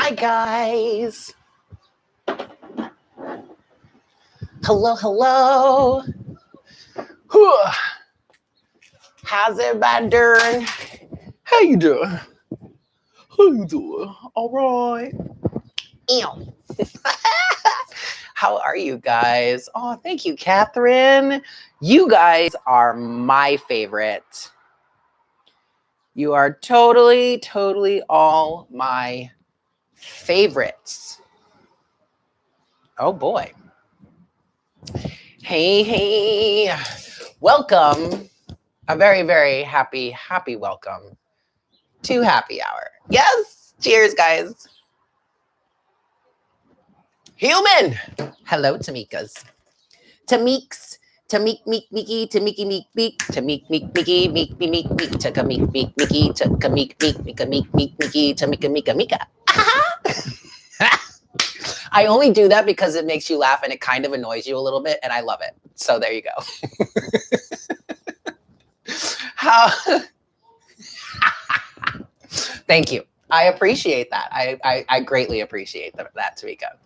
Hi, guys. Hello. Whew. How's everybody doing? How you doing? All right. Ew. How are you guys? Oh, thank you, Catherine. You guys are my favorite. You are totally all my favorites. Oh boy. Hey. Welcome. A very happy welcome to Happy Hour. Yes. Cheers, guys. Human. Hello, Tamikas. Tamiks. Tamik meek meeky, Tamiki meek meek, Tamik meek meeky, meek me meek meek, Taka meek meek meeky, Taka meek meek mika meek meek meeky, Tamika mika mika. I only do that because it makes you laugh and it kind of annoys you a little bit, and I love it. So there you go. How? Thank you. I appreciate that. I greatly appreciate that, Tamika.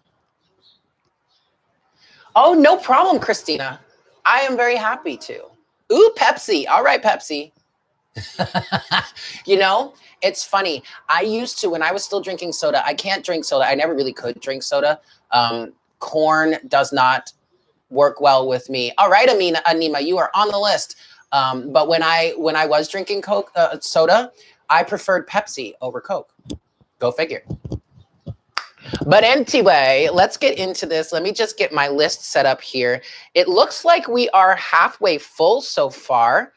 Oh, no problem, Christina. I am very happy to. Ooh, Pepsi. All right, Pepsi. You know, it's funny. I used to, when I was still drinking soda, I can't drink soda. I never really could drink soda. Corn does not work well with me. All right, Aneema, you are on the list. But when I was drinking Coke, soda, I preferred Pepsi over Coke. Go figure. But anyway, let's get into this. Let me just get my list set up here. It looks like we are halfway full so far,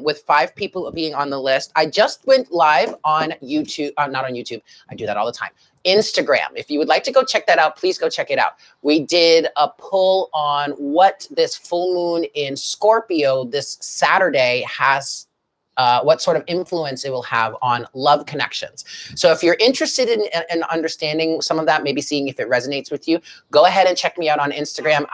with 5 people being on the list. I just went live on YouTube, not on YouTube. I do that all the time. Instagram. If you would like to go check that out, please go check it out. We did a poll on what this full moon in Scorpio this Saturday has, what sort of influence it will have on love connections. So if you're interested in understanding some of that, maybe seeing if it resonates with you, go ahead and check me out on Instagram.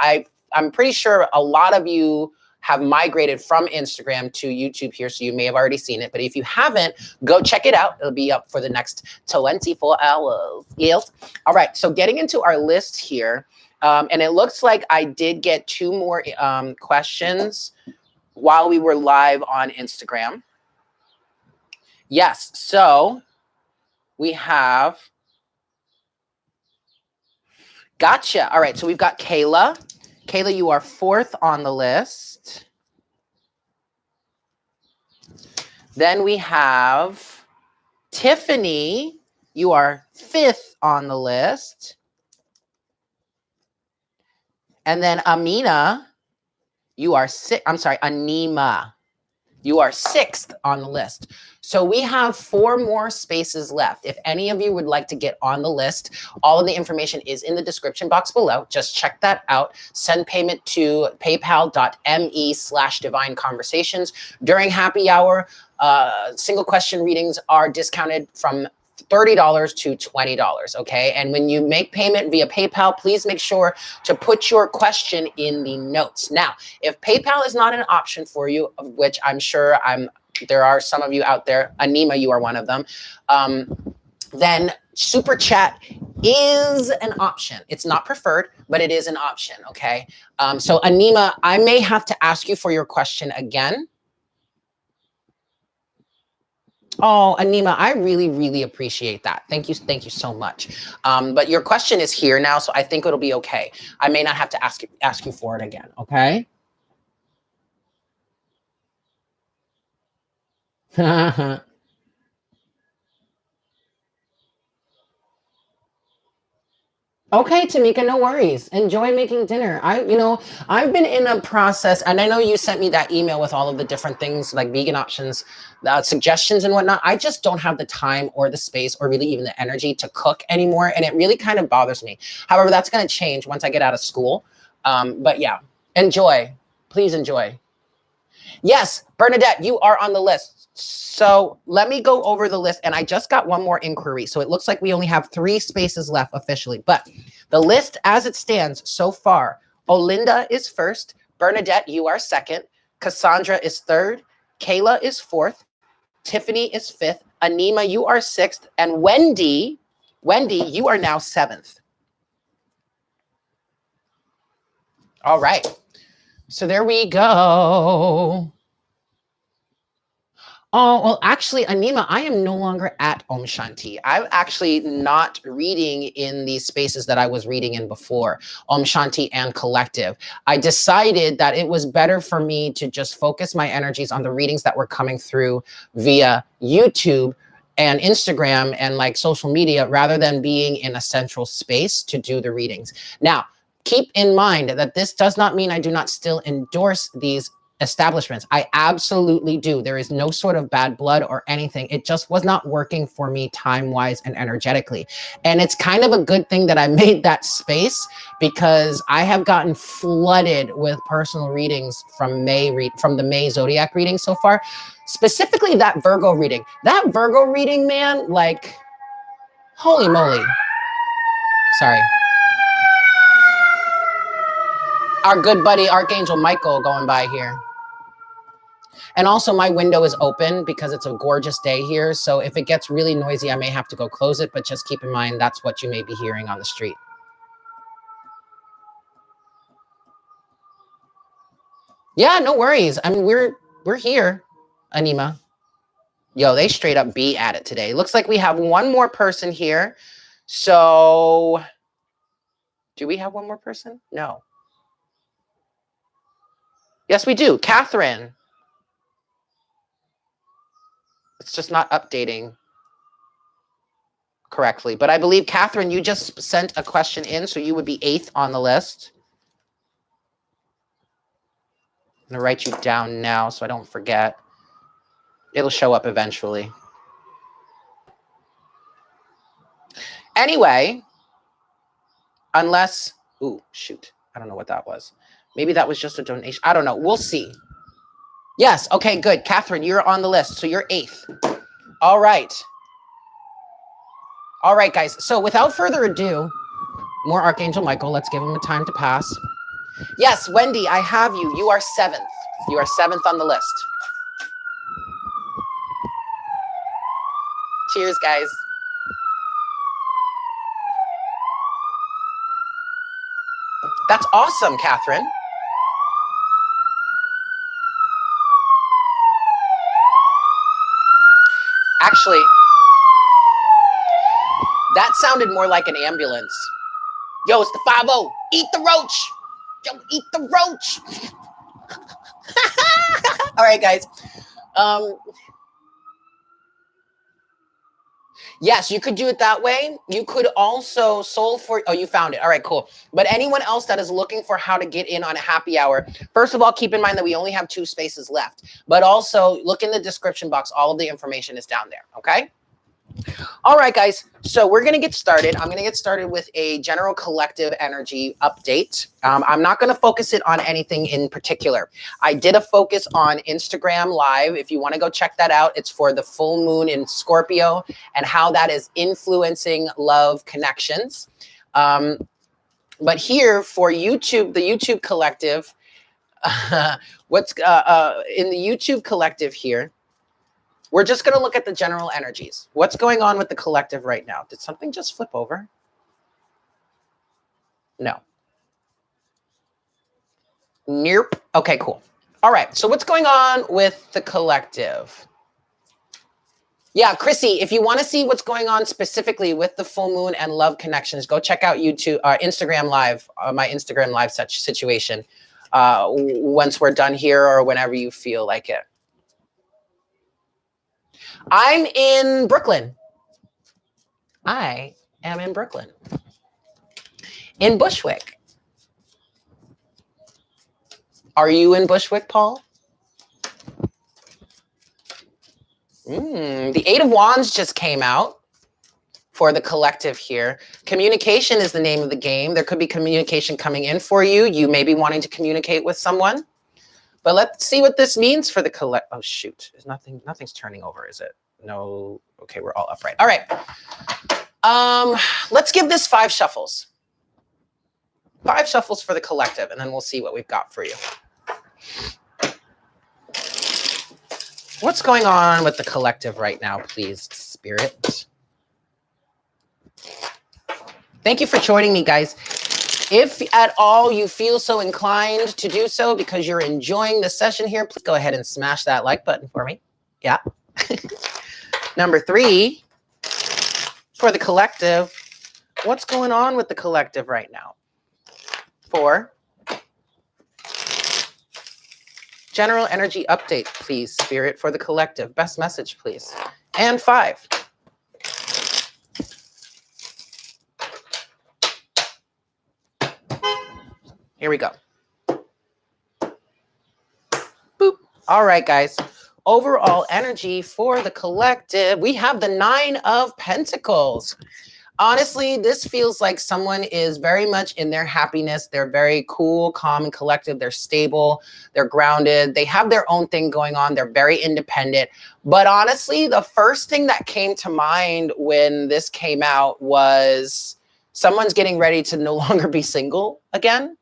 I'm pretty sure a lot of you have migrated from Instagram to YouTube here, so you may have already seen it. But if you haven't, go check it out. It'll be up for the next 24 hours. Yes. All right. So getting into our list here, and it looks like I did get 2 more questions while we were live on Instagram. Yes. So we have. Gotcha. All right. So we've got Kayla. Kayla, you are 4th on the list. Then we have Tiffany. You are 5th on the list. And then Aneema, you are Aneema. You are 6th on the list. So we have 4 more spaces left. If any of you would like to get on the list, all of the information is in the description box below. Just check that out. Send payment to paypal.me/divine conversations. During happy hour, single question readings are discounted from $30 to $20, okay? And when you make payment via PayPal, please make sure to put your question in the notes. Now, if PayPal is not an option for you, of which I'm sure there are some of you out there, Aneema, you are one of them, then Super Chat is an option. It's not preferred, but it is an option, okay? So Aneema, I may have to ask you for your question again. Oh, Aneema, I really appreciate that. Thank you so much. But your question is here now, so I think it'll be okay. I may not have to ask you for it again, okay? Okay, Tamika, no worries. Enjoy making dinner. I've been in a process, and I know you sent me that email with all of the different things like vegan options, suggestions and whatnot. I just don't have the time or the space or really even the energy to cook anymore. And it really kind of bothers me. However, that's going to change once I get out of school. But yeah, enjoy. Please enjoy. Yes, Bernadette, you are on the list. So let me go over the list. And I just got one more inquiry. So it looks like we only have 3 spaces left officially. But the list as it stands so far, Olinda is 1st. Bernadette, you are 2nd. Cassandra is 3rd. Kayla is 4th. Tiffany is 5th. Aneema, you are 6th. And Wendy, Wendy, you are now 7th. All right. So there we go. Oh, well, actually, Aneema, I am no longer at Om Shanti. I'm actually not reading in these spaces that I was reading in before, Om Shanti and Collective. I decided that it was better for me to just focus my energies on the readings that were coming through via YouTube and Instagram and like social media rather than being in a central space to do the readings. Now, keep in mind that this does not mean I do not still endorse these establishments. I absolutely do. There is no sort of bad blood or anything. It just was not working for me time-wise and energetically. And it's kind of a good thing that I made that space because I have gotten flooded with personal readings from the May zodiac reading so far. Specifically that Virgo reading. That Virgo reading, man, like, holy moly. Sorry. Our good buddy Archangel Michael going by here. And also my window is open because it's a gorgeous day here. So if it gets really noisy, I may have to go close it, but just keep in mind, that's what you may be hearing on the street. Yeah, no worries. I mean, we're here, Aneema. Yo, they straight up be at it today. Looks like we have one more person here. So do we have one more person? No. Yes, we do. Catherine. It's just not updating correctly. But I believe, Catherine, you just sent a question in, so you would be 8th on the list. I'm gonna write you down now so I don't forget. It'll show up eventually. Anyway, unless, ooh, shoot. I don't know what that was. Maybe that was just a donation. I don't know. We'll see. Yes. Okay, good. Catherine, you're on the list. So you're 8th. All right. All right, guys. So without further ado, more Archangel Michael. Let's give him a time to pass. Yes, Wendy, I have you. You are 7th. You are 7th on the list. Cheers, guys. That's awesome, Catherine. Actually, that sounded more like an ambulance. Yo, it's the 5-0. Eat the roach. Yo, eat the roach. All right, guys. Yes, you could do it that way. You could also oh, you found it. All right, cool. But anyone else that is looking for how to get in on a happy hour, first of all, keep in mind that we only have 2 spaces left, but also look in the description box. All of the information is down there. Okay. All right, guys. So we're going to get started. I'm going to get started with a general collective energy update. I'm not going to focus it on anything in particular. I did a focus on Instagram Live. If you want to go check that out, it's for the full moon in Scorpio and how that is influencing love connections. But here for YouTube, the YouTube collective, what's in the YouTube collective here, we're just going to look at the general energies. What's going on with the collective right now? Did something just flip over? No. Nope. Okay, cool. All right. So what's going on with the collective? Yeah, Chrissy, if you want to see what's going on specifically with the full moon and love connections, go check out YouTube, Instagram Live, my Instagram Live such situation once we're done here or whenever you feel like it. I'm in Brooklyn. I am in Brooklyn. In Bushwick. Are you in Bushwick, Paul? The 8 of Wands just came out for the collective here. Communication is the name of the game. There could be communication coming in for you. You may be wanting to communicate with someone. But let's see what this means for the collect. Oh, shoot. There's nothing's turning over, is it? No. Okay, we're all upright. All right. Let's give this 5 shuffles. 5 shuffles for the collective, and then we'll see what we've got for you. What's going on with the collective right now, please, Spirit? Thank you for joining me, guys. If at all you feel so inclined to do so because you're enjoying the session here, please go ahead and smash that like button for me. Yeah. Number 3, for the collective, what's going on with the collective right now? 4, general energy update, please, Spirit, for the collective. Best message, please. And 5. Here we go. Boop. All right, guys. Overall energy for the collective. We have the 9 of Pentacles. Honestly, this feels like someone is very much in their happiness. They're very cool, calm, and collective. They're stable. They're grounded. They have their own thing going on. They're very independent. But honestly, the first thing that came to mind when this came out was someone's getting ready to no longer be single again.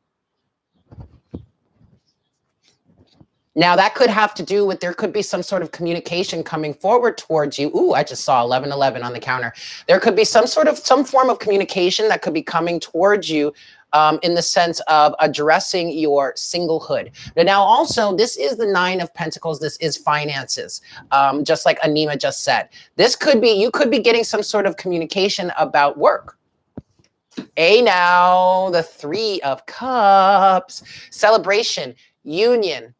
Now, that could have to do with, there could be some sort of communication coming forward towards you. Ooh, I just saw 1111 on the counter. There could be some form of communication that could be coming towards you in the sense of addressing your singlehood. But now also, this is the 9 of Pentacles. This is finances, just like Aneema just said. This could be, you could be getting some sort of communication about work. Now, the 3 of Cups, celebration, union.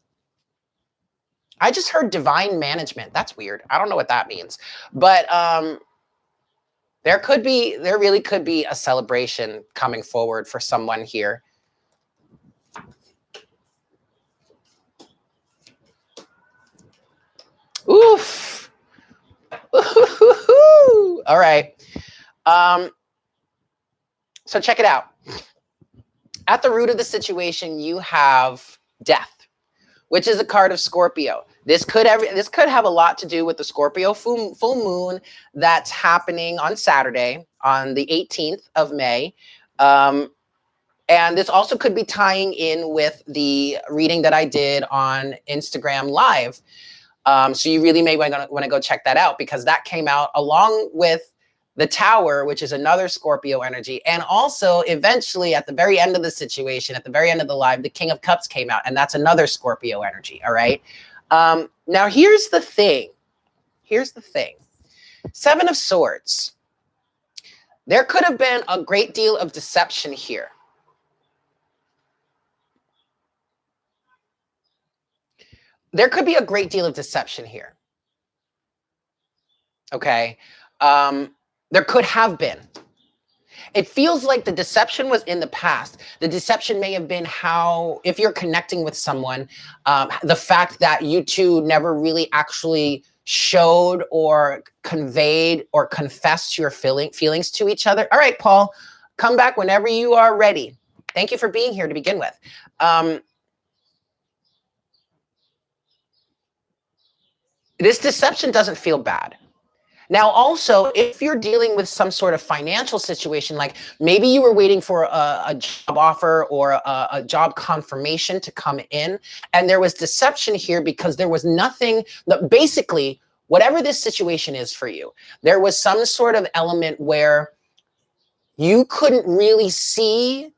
I just heard divine management. That's weird. I don't know what that means. But there really could be a celebration coming forward for someone here. Oof. Ooh. All right. So check it out. At the root of the situation, you have death, which is a card of Scorpio. This could have a lot to do with the Scorpio full moon that's happening on Saturday, on the 18th of May. And this also could be tying in with the reading that I did on Instagram Live. So you really may want to go check that out, because that came out along with the Tower, which is another Scorpio energy. And also, eventually, at the very end of the situation, at the very end of the live, the King of Cups came out, and that's another Scorpio energy, all right? Now, here's the thing. Here's the thing. 7 of Swords. There could have been a great deal of deception here. There could be a great deal of deception here. Okay? There could have been. It feels like the deception was in the past. The deception may have been how, if you're connecting with someone, the fact that you two never really actually showed or conveyed or confessed your feelings to each other. All right, Paul, come back whenever you are ready. Thank you for being here to begin with. This deception doesn't feel bad. Now, also, if you're dealing with some sort of financial situation, like maybe you were waiting for a job offer or a job confirmation to come in, and there was deception here because there was nothing, basically, whatever this situation is for you, there was some sort of element where you couldn't really see,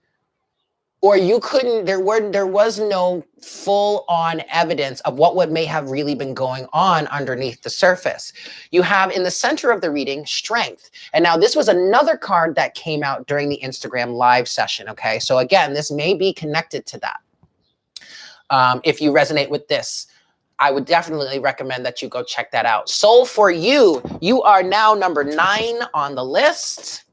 or you couldn't, there was no full-on evidence of what may have really been going on underneath the surface. You have in the center of the reading, strength. And now this was another card that came out during the Instagram live session, okay? So again, this may be connected to that. If you resonate with this, I would definitely recommend that you go check that out. Soul for you, you are now number 9 on the list.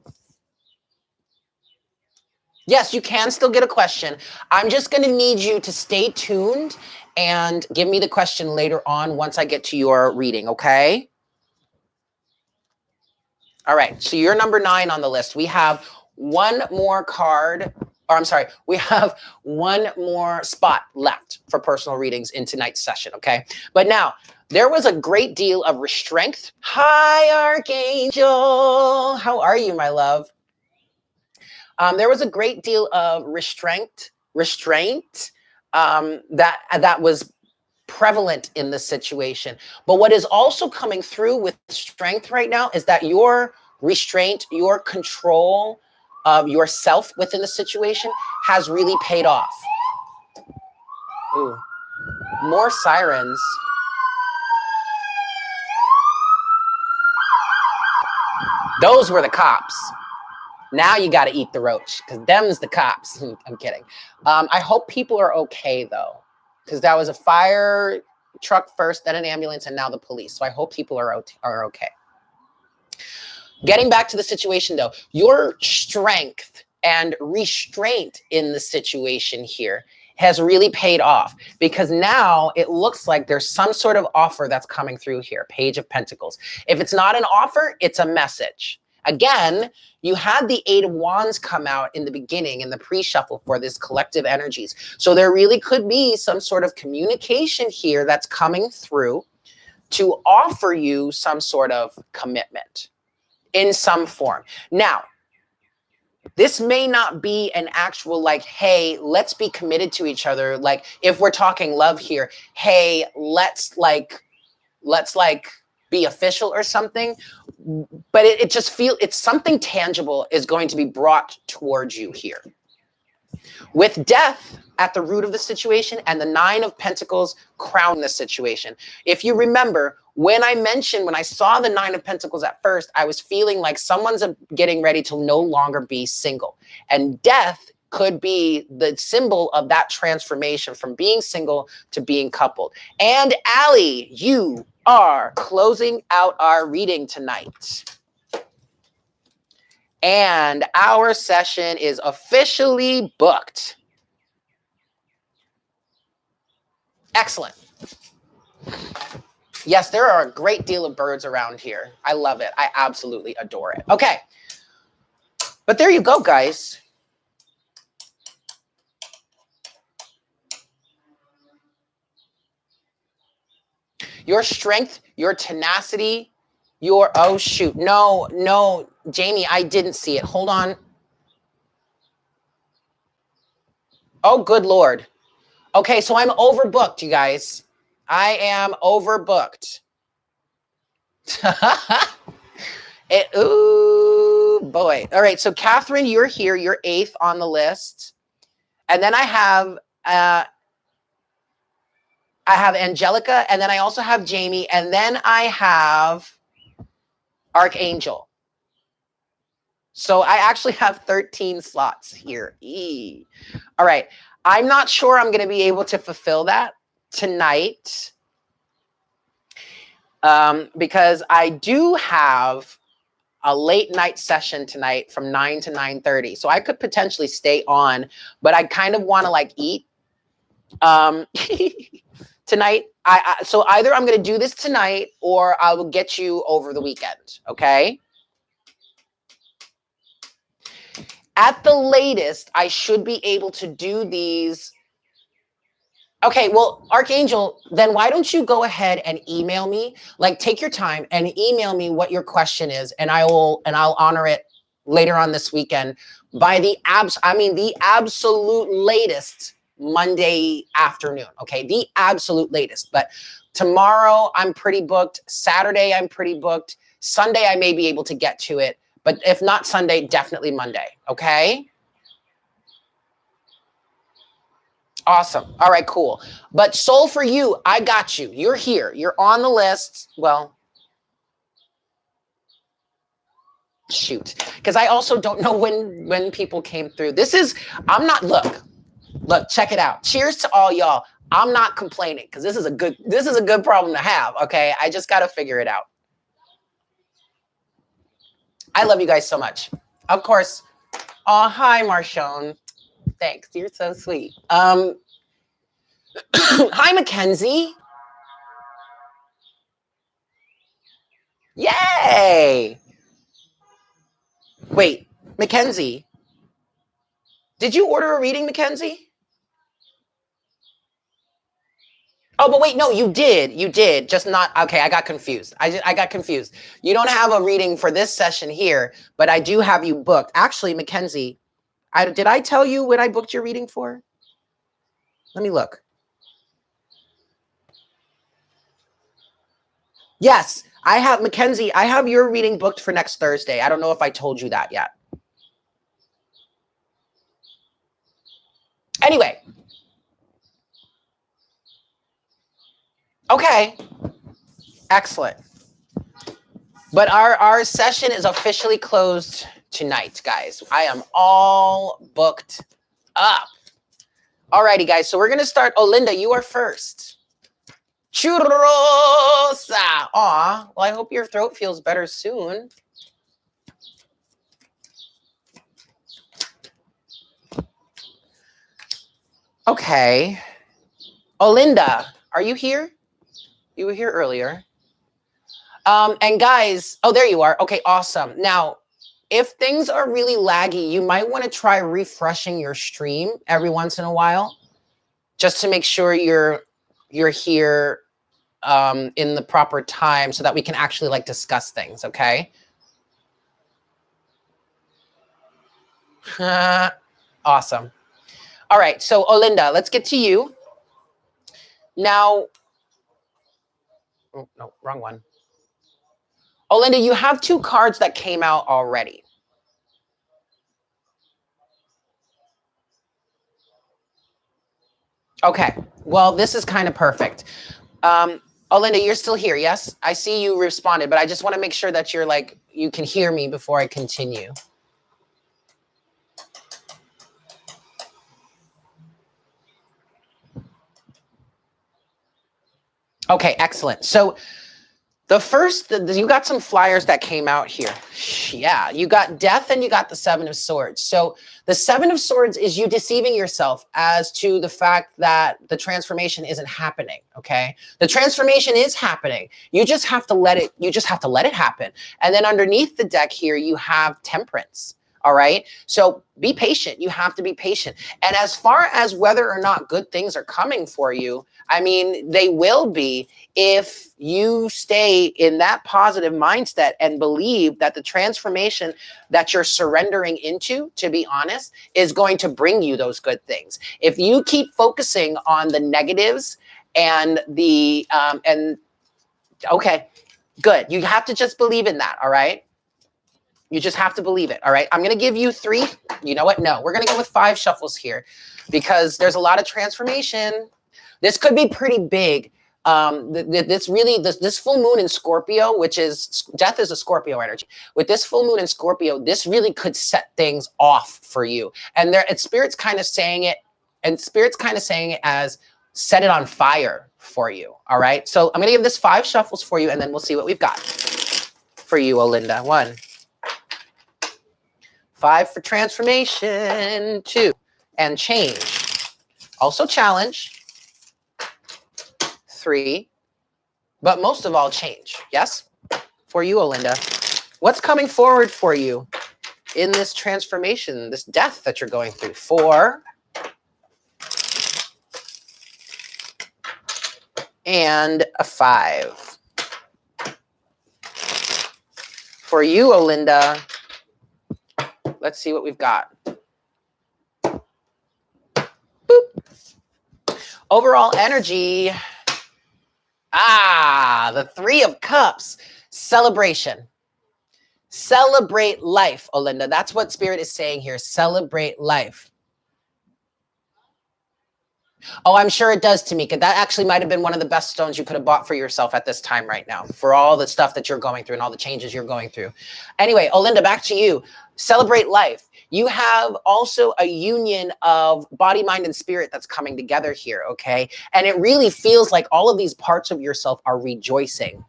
Yes, you can still get a question. I'm just going to need you to stay tuned and give me the question later on once I get to your reading, okay? All right, so you're number 9 on the list. We have one more card, or I'm sorry, we have one more spot left for personal readings in tonight's session, okay? But now, there was a great deal of restraint. Hi, Archangel. How are you, my love? There was a great deal of restraint that was prevalent in this situation. But what is also coming through with strength right now is that your restraint, your control of yourself within the situation has really paid off. Ooh, more sirens. Those were the cops. Now you got to eat the roach because them's the cops. I'm kidding. I hope people are okay though, because that was a fire truck first, then an ambulance, and now the police. So I hope people are okay. Getting back to the situation though, your strength and restraint in the situation here has really paid off, because now it looks like there's some sort of offer that's coming through here. Page of Pentacles. If it's not an offer, it's a message. Again, you had the Eight of Wands come out in the beginning in the pre-shuffle for this collective energies. So there really could be some sort of communication here that's coming through to offer you some sort of commitment in some form. Now, this may not be an actual like, hey, let's be committed to each other. Like if we're talking love here, hey, let's be official or something. But it just feels, it's something tangible is going to be brought towards you here. With death at the root of the situation and the Nine of Pentacles crown the situation. If you remember, when I saw the Nine of Pentacles at first, I was feeling like someone's getting ready to no longer be single. And death could be the symbol of that transformation from being single to being coupled. And Allie, you are closing out our reading tonight. And our session is officially booked. Excellent. Yes, there are a great deal of birds around here. I love it. I absolutely adore it. Okay. But there you go, guys. Your strength, your tenacity, your, oh shoot. No, Jamie, I didn't see it. Hold on. Oh, good Lord. Okay, so I'm overbooked, you guys. I am overbooked. Ooh, boy. All right, so Catherine, you're here. You're 8th on the list. And then I have Angelica, and then I also have Jamie, and then I have Archangel. So I actually have 13 slots here. All right. I'm not sure I'm going to be able to fulfill that tonight because I do have a late night session tonight from 9 to 9:30. So I could potentially stay on, but I kind of want to like eat tonight. So either I'm going to do this tonight or I will get you over the weekend. Okay. At the latest, I should be able to do these. Okay, well, Archangel, then why don't you go ahead and email me? Like, take your time and email me what your question is, and I'll honor it later on this weekend by the absolute latest Monday afternoon. Okay, the absolute latest. But tomorrow I'm pretty booked. Saturday I'm pretty booked. Sunday I may be able to get to it. But if not Sunday, definitely Monday, okay? Awesome. All right, cool. But soul for you, I got you. You're here. You're on the list. Well, shoot. Because I also don't know when people came through. Look, check it out. Cheers to all y'all. I'm not complaining because this is a good problem to have, okay? I just got to figure it out. I love you guys so much. Of course. Oh, hi, Marshone. Thanks. You're so sweet. Hi, Mackenzie. Yay. Wait, Mackenzie. Did you order a reading, Mackenzie? Oh, but wait, no, you did. You did. Just not. Okay, I got confused. I got confused. You don't have a reading for this session here, but I do have you booked. Actually, Mackenzie, did I tell you when I booked your reading for? Let me look. Yes, I have, Mackenzie, I have your reading booked for next Thursday. I don't know if I told you that yet. Anyway. Okay. Excellent. But our session is officially closed tonight, guys. I am all booked up. Alrighty, guys. So we're going to start. Oh, Linda, you are first. Churrosa. Aw. Well, I hope your throat feels better soon. Okay. Oh, Linda, are you here? You were here earlier. And guys, oh, there you are. Okay, awesome. Now, if things are really laggy, you might want to try refreshing your stream every once in a while, just to make sure you're here in the proper time so that we can actually like discuss things, okay? Awesome. All right, so Olinda, let's get to you. Now, oh, no, wrong one. Olinda, you have 2 cards that came out already. Okay, well, this is kind of perfect. Olinda, you're still here, yes? I see you responded, but I just want to make sure that you're like, you can hear me before I continue. Okay, excellent. So the first, you got some flyers that came out here. Yeah, you got Death and you got the 7 of Swords. So the 7 of Swords is you deceiving yourself as to the fact that the transformation isn't happening, okay? The transformation is happening. You just have to let it happen. And then underneath the deck here, you have Temperance. All right. So be patient. You have to be patient. And as far as whether or not good things are coming for you, I mean, they will be if you stay in that positive mindset and believe that the transformation that you're surrendering into, to be honest, is going to bring you those good things. If you keep focusing on the negatives and okay, good. You have to just believe in that. All right. You just have to believe it. All right. I'm going to give you 3. You know what? No, we're going to go with 5 shuffles here because there's a lot of transformation. This could be pretty big. This full moon in Scorpio, which is Death is a Scorpio energy. With this full moon in Scorpio, this really could set things off for you. And Spirit's kind of saying it, as set it on fire for you. All right. So I'm going to give this 5 shuffles for you, and then we'll see what we've got for you, Olinda. 1. 5 for transformation, 2, and change. Also challenge, 3, but most of all change. Yes? For you, Olinda. What's coming forward for you in this transformation, this death that you're going through? 4, and a 5. For you, Olinda, let's see what we've got. Boop. Overall energy. The 3 of Cups. Celebration. Celebrate life, Olinda. That's what Spirit is saying here. Celebrate life. Oh, I'm sure it does, Tamika. That actually might have been one of the best stones you could have bought for yourself at this time right now, for all the stuff that you're going through and all the changes you're going through. Anyway, Olinda, back to you. Celebrate life. You have also a union of body, mind, and spirit that's coming together here, okay? And it really feels like all of these parts of yourself are rejoicing,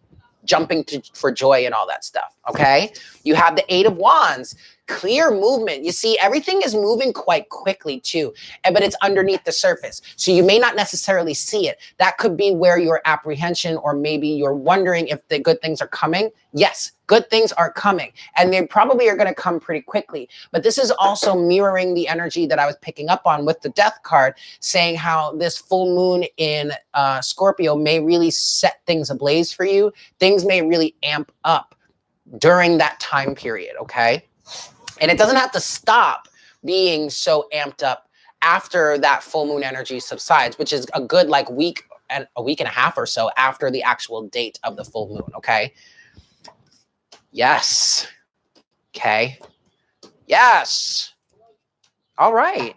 jumping for joy and all that stuff, okay? You have the 8 of Wands. Clear movement. You see, everything is moving quite quickly too, but it's underneath the surface. So you may not necessarily see it. That could be where your apprehension, or maybe you're wondering if the good things are coming. Yes, good things are coming, and they probably are going to come pretty quickly. But this is also mirroring the energy that I was picking up on with the Death card, saying how this full moon in Scorpio may really set things ablaze for you. Things may really amp up during that time period, okay? And it doesn't have to stop being so amped up after that full moon energy subsides, which is a good like week and a half or so after the actual date of the full moon, okay? Yes. Okay. Yes. All right.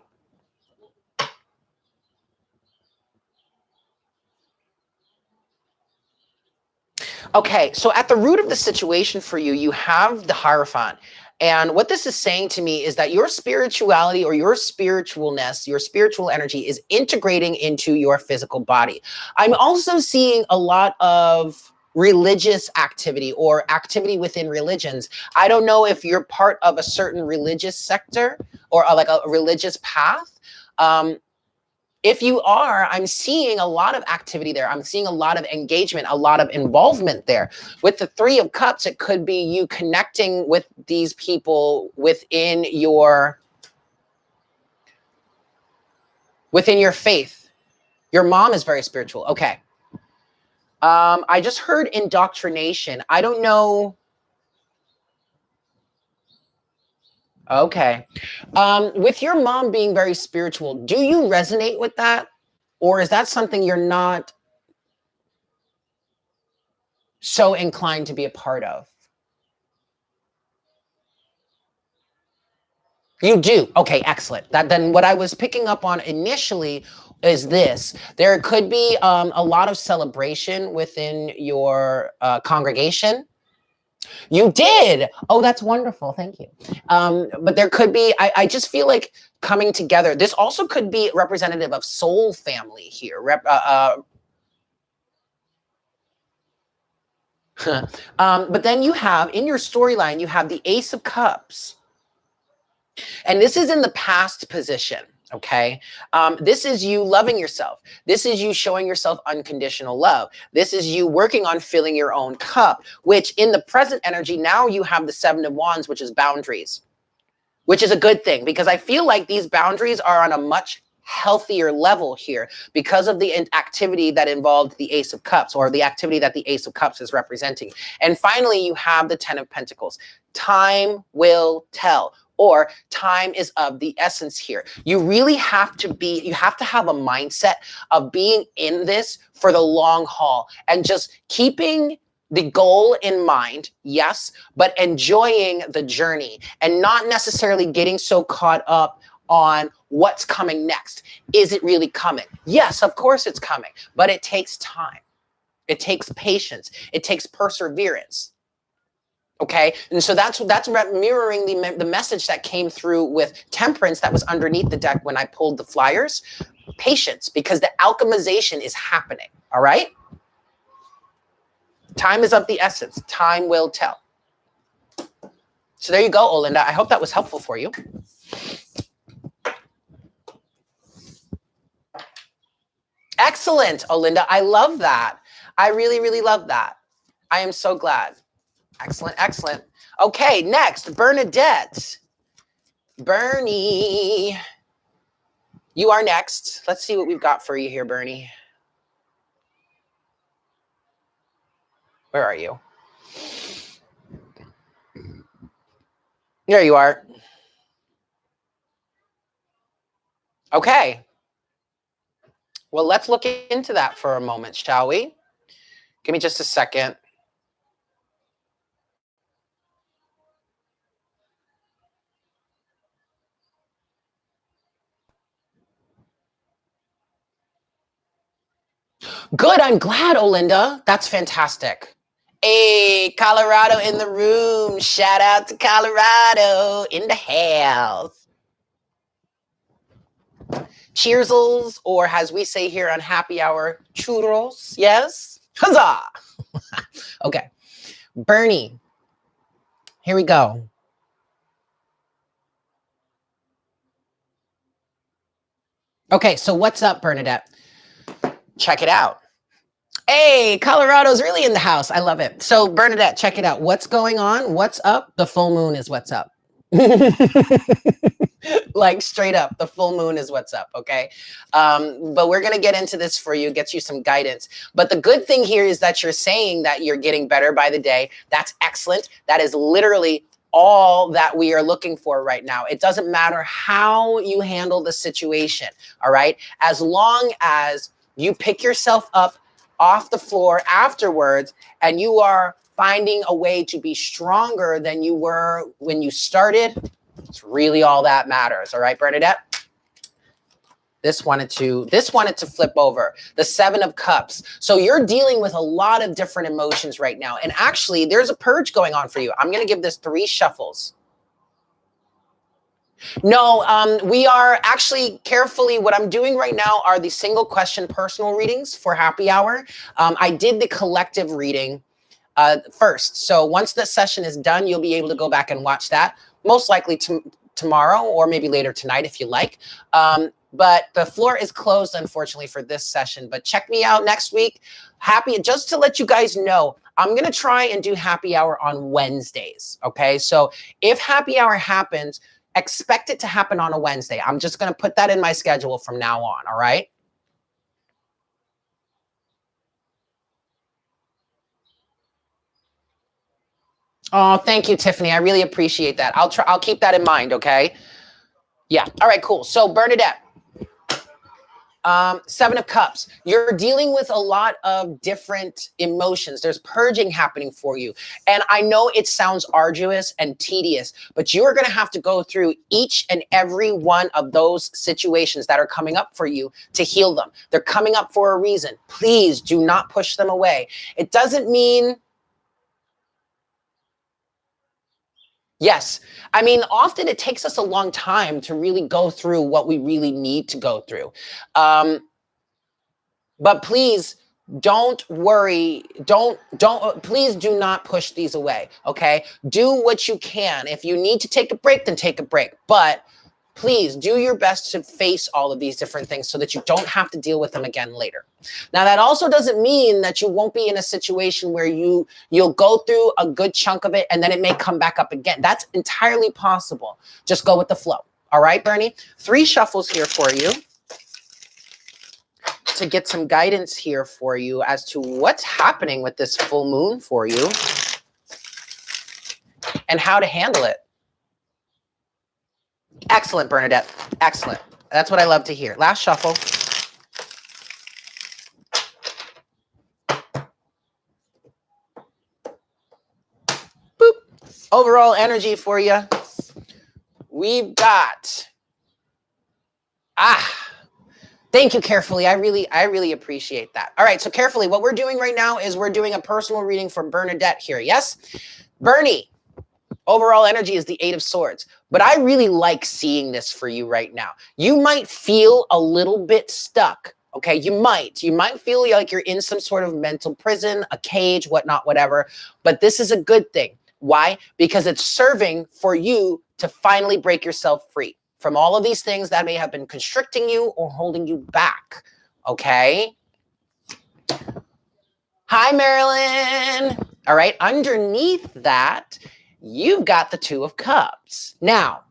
Okay, so at the root of the situation for you, you have the Hierophant. And what this is saying to me is that your spirituality or your spiritualness, your spiritual energy is integrating into your physical body. I'm also seeing a lot of religious activity or activity within religions. I don't know if you're part of a certain religious sector or like a religious path. If you are, I'm seeing a lot of activity there. I'm seeing a lot of engagement, a lot of involvement there. With the Three of Cups, it could be you connecting with these people within your faith. Your mom is very spiritual. Okay. I just heard indoctrination. I don't know. Okay. With your mom being very spiritual, do you resonate with that? Or is that something you're not so inclined to be a part of? You do. Okay, excellent. That then what I was picking up on initially is this. There could be a lot of celebration within your congregation. You did. Oh, that's wonderful. Thank you. But there could be, I just feel like coming together. This also could be representative of soul family here. But then you have, in your storyline, you have the Ace of Cups. And this is in the past position. Okay. This is you loving yourself. This is you showing yourself unconditional love. This is you working on filling your own cup, which in the present energy, now you have the Seven of Wands, which is boundaries, which is a good thing because I feel like these boundaries are on a much healthier level here because of the activity that involved the Ace of Cups or the activity that the Ace of Cups is representing. And finally, you have the Ten of Pentacles. Time will tell. Or time is of the essence here. You really have to you have to have a mindset of being in this for the long haul and just keeping the goal in mind, yes, but enjoying the journey and not necessarily getting so caught up on what's coming next. Is it really coming? Yes, of course it's coming, but it takes time. It takes patience. It takes perseverance. Okay, and so that's mirroring the message that came through with Temperance that was underneath the deck when I pulled the flyers. Patience, because the alchemization is happening. All right, time is of the essence. Time will tell. So there you go, Olinda. I hope that was helpful for you. Excellent, Olinda. I love that. I really, really love that. I am so glad. Excellent, excellent. Okay, next, Bernadette. Bernie. You are next. Let's see what we've got for you here, Bernie. Where are you? There you are. Okay. Well, let's look into that for a moment, shall we? Give me just a second. Good. I'm glad, Olinda. That's fantastic. Hey, Colorado in the room. Shout out to Colorado in the house. Cheersels, or as we say here on Happy Hour, churros. Yes? Huzzah! Okay. Bernie, here we go. Okay, so what's up, Bernadette? Check it out. Hey, Colorado's really in the house. I love it. So, Bernadette, check it out. What's going on? What's up? The full moon is what's up. Like straight up, the full moon is what's up, okay? But we're going to get into this for you, get you some guidance. But the good thing here is that you're saying that you're getting better by the day. That's excellent. That is literally all that we are looking for right now. It doesn't matter how you handle the situation, all right? As long as you pick yourself up off the floor afterwards and you are finding a way to be stronger than you were when you started. It's really all that matters. All right, Bernadette? This wanted to flip over. The 7 of Cups. So you're dealing with a lot of different emotions right now. And actually, there's a purge going on for you. I'm going to give this 3 shuffles. No, we are actually carefully, what I'm doing right now are the single question personal readings for happy hour. I did the collective reading first. So once the session is done, you'll be able to go back and watch that. Most likely tomorrow or maybe later tonight if you like. But the floor is closed, unfortunately, for this session. But check me out next week. Just to let you guys know, I'm going to try and do happy hour on Wednesdays. Okay. So if happy hour happens, expect it to happen on a Wednesday. I'm just going to put that in my schedule from now on. All right. Oh, thank you, Tiffany. I really appreciate that. I'll keep that in mind. Okay. Yeah. All right, cool. So Bernadette, 7 of Cups. You're dealing with a lot of different emotions. There's purging happening for you. And I know it sounds arduous and tedious, but you're going to have to go through each and every one of those situations that are coming up for you to heal them. They're coming up for a reason. Please do not push them away. It doesn't mean... Yes. I mean, often it takes us a long time to really go through what we really need to go through. But please don't worry. Please do not push these away. Okay. Do what you can. If you need to take a break, then take a break. But please do your best to face all of these different things so that you don't have to deal with them again later. Now, that also doesn't mean that you won't be in a situation where you'll go through a good chunk of it and then it may come back up again. That's entirely possible. Just go with the flow. All right, Bernie? 3 shuffles here for you to get some guidance here for you as to what's happening with this full moon for you and how to handle it. Excellent, Bernadette. Excellent. That's what I love to hear. Last shuffle. Boop. Overall energy for you. We've got... Thank you, Carefully. I really appreciate that. All right, so Carefully, what we're doing right now is we're doing a personal reading for Bernadette here. Yes? Bernie. Overall energy is the 8 of Swords, but I really like seeing this for you right now. You might feel a little bit stuck. Okay, you might feel like you're in some sort of mental prison, a cage, whatnot, whatever. But this is a good thing. Why? Because it's serving for you to finally break yourself free from all of these things that may have been constricting you or holding you back. Okay. Hi, Marilyn. All right. Underneath that, you've got the 2 of Cups. Now,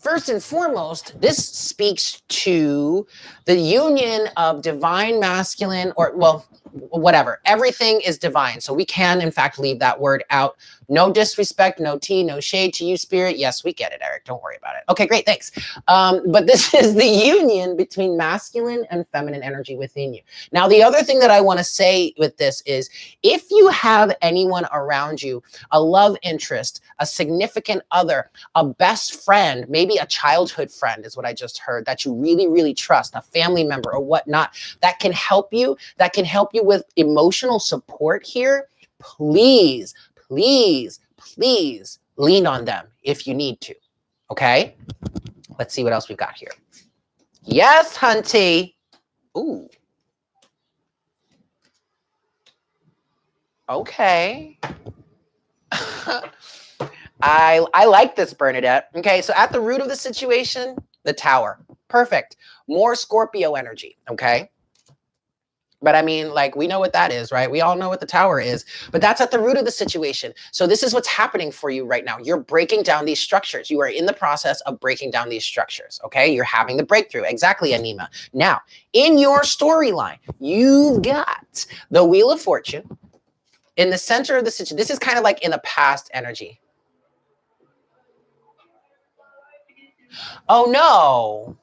first and foremost, this speaks to the union of divine masculine, or, well, whatever. Everything is divine. So we can, in fact, leave that word out. No disrespect, no tea, no shade to you, Spirit. Yes, we get it, Eric. Don't worry about it. Okay, great. Thanks. But this is the union between masculine and feminine energy within you. Now, the other thing that I want to say with this is if you have anyone around you, a love interest, a significant other, a best friend, maybe a childhood friend is what I just heard, that you really, really trust, a family member or whatnot, that can help you with emotional support here, please, please, please lean on them if you need to. Okay? Let's see what else we've got here. Yes, Hunty. Ooh. Okay. I like this, Bernadette. Okay, so at the root of the situation, the Tower. Perfect. More Scorpio energy, okay? But I mean, like, we know what that is, right? We all know what the Tower is, but that's at the root of the situation. So this is what's happening for you right now. You're breaking down these structures. You are in the process of breaking down these structures, okay? You're having the breakthrough. Exactly, Aneema. Now, in your storyline, you've got the Wheel of Fortune in the center of the situation. This is kind of like in the past energy. Oh, no.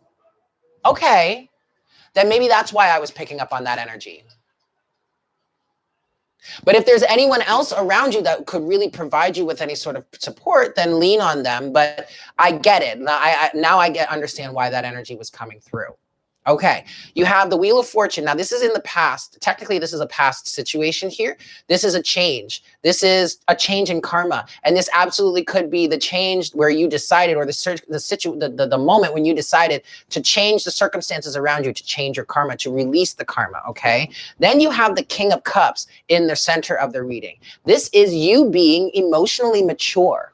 Okay. Then maybe that's why I was picking up on that energy. But if there's anyone else around you that could really provide you with any sort of support, then lean on them. But I get it. Now I understand why that energy was coming through. Okay, you have the Wheel of Fortune. Now, this is in the past. Technically, this is a past situation here. This is a change. This is a change in karma. And this absolutely could be the change where you decided, or the moment when you decided to change the circumstances around you, to change your karma, to release the karma, okay? Then you have the King of Cups in the center of the reading. This is you being emotionally mature,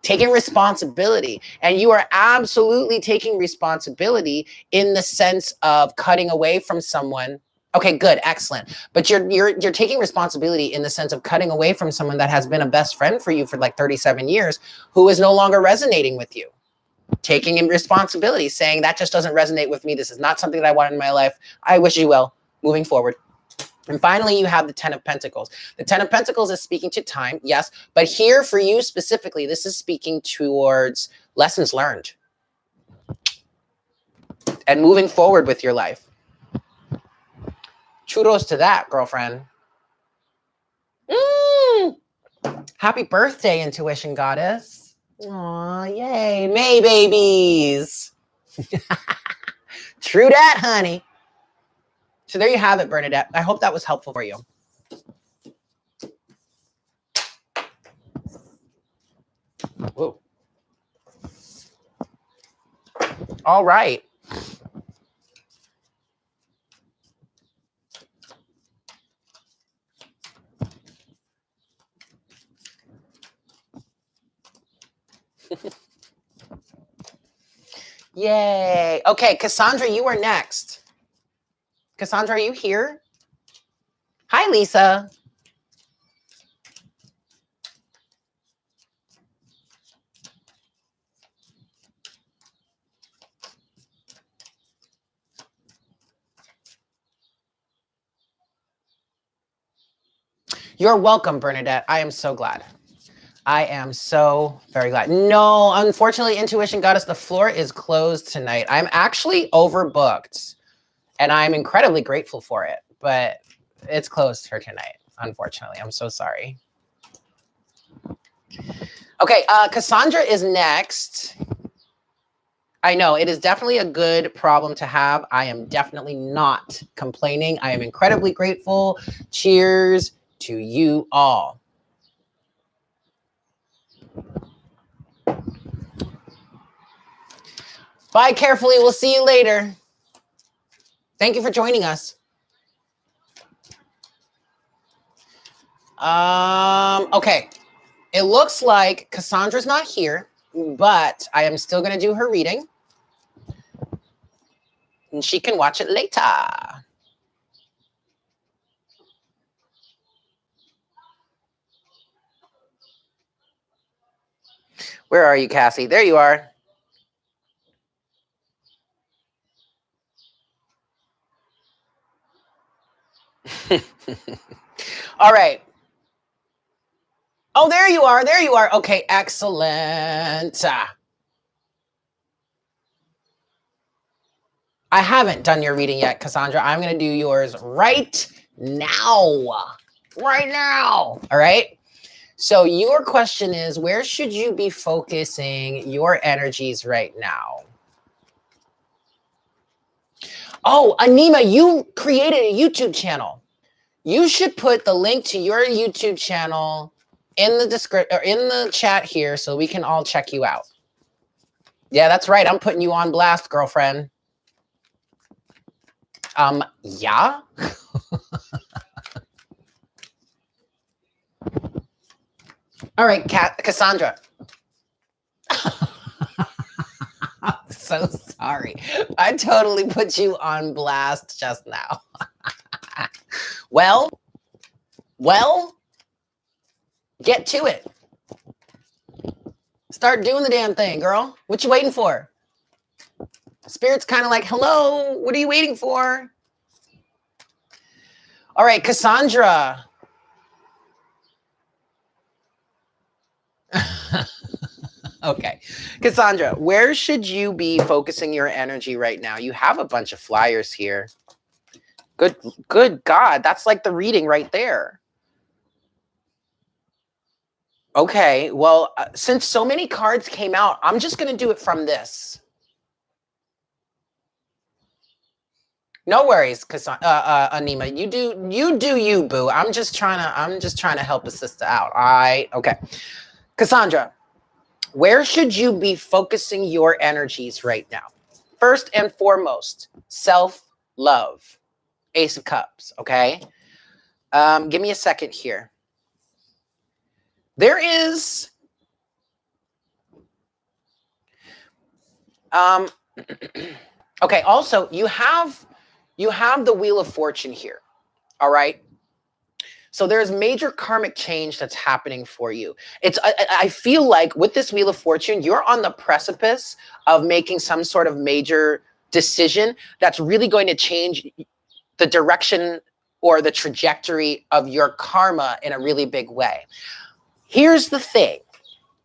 taking responsibility. And you are absolutely taking responsibility in the sense of cutting away from someone. Okay, good, excellent. But you're taking responsibility in the sense of cutting away from someone that has been a best friend for you for like 37 years, who is no longer resonating with you. Taking in responsibility, saying that just doesn't resonate with me. This is not something that I want in my life. I wish you well, moving forward. And finally, you have the Ten of Pentacles. The Ten of Pentacles is speaking to time, yes. But here for you specifically, this is speaking towards lessons learned and moving forward with your life. Kudos to that, girlfriend. Happy birthday, Intuition Goddess. Aw, yay, May babies. True that, honey. So there you have it, Bernadette. I hope that was helpful for you. Whoa. All right. Yay. Okay, Cassandra, you are next. Cassandra, are you here? Hi, Lisa. You're welcome, Bernadette. I am so glad. I am so very glad. No, unfortunately, Intuition Goddess, the floor is closed tonight. I'm actually overbooked, and I'm incredibly grateful for it, but it's closed for tonight, unfortunately. I'm so sorry. Okay, Cassandra is next. I know, it is definitely a good problem to have. I am definitely not complaining. I am incredibly grateful. Cheers to you all. Bye carefully. We'll see you later. Thank you for joining us. Okay. It looks like Cassandra's not here, but I am still going to do her reading. And she can watch it later. Where are you, Cassie? There you are. All right. Oh, there you are. There you are. Okay, excellent. I haven't done your reading yet, Cassandra. I'm going to do yours right now. Right now. All right. So your question is, where should you be focusing your energies right now? Oh, Aneema, you created a YouTube channel. You should put the link to your YouTube channel in the description or in the chat here so we can all check you out. Yeah, that's right. I'm putting you on blast, girlfriend. Yeah. All right, Cassandra. I'm so sorry. I totally put you on blast just now. Well, get to it. Start doing the damn thing, girl. What you waiting for? Spirit's kind of like, hello, what are you waiting for? All right, Cassandra. Okay. Cassandra, where should you be focusing your energy right now? You have a bunch of flyers here. Good God. That's like the reading right there. Okay, well, since so many cards came out, I'm just going to do it from this. No worries, Aneema. You, boo. I'm just trying to help a sister out. All right. Okay. Cassandra, where should you be focusing your energies right now? First and foremost, self-love. Ace of Cups, okay? Give me a second here. There is okay, also you have the Wheel of Fortune here. All right. So there's major karmic change that's happening for you. I feel like with this Wheel of Fortune, you're on the precipice of making some sort of major decision that's really going to change the direction or the trajectory of your karma in a really big way. Here's the thing.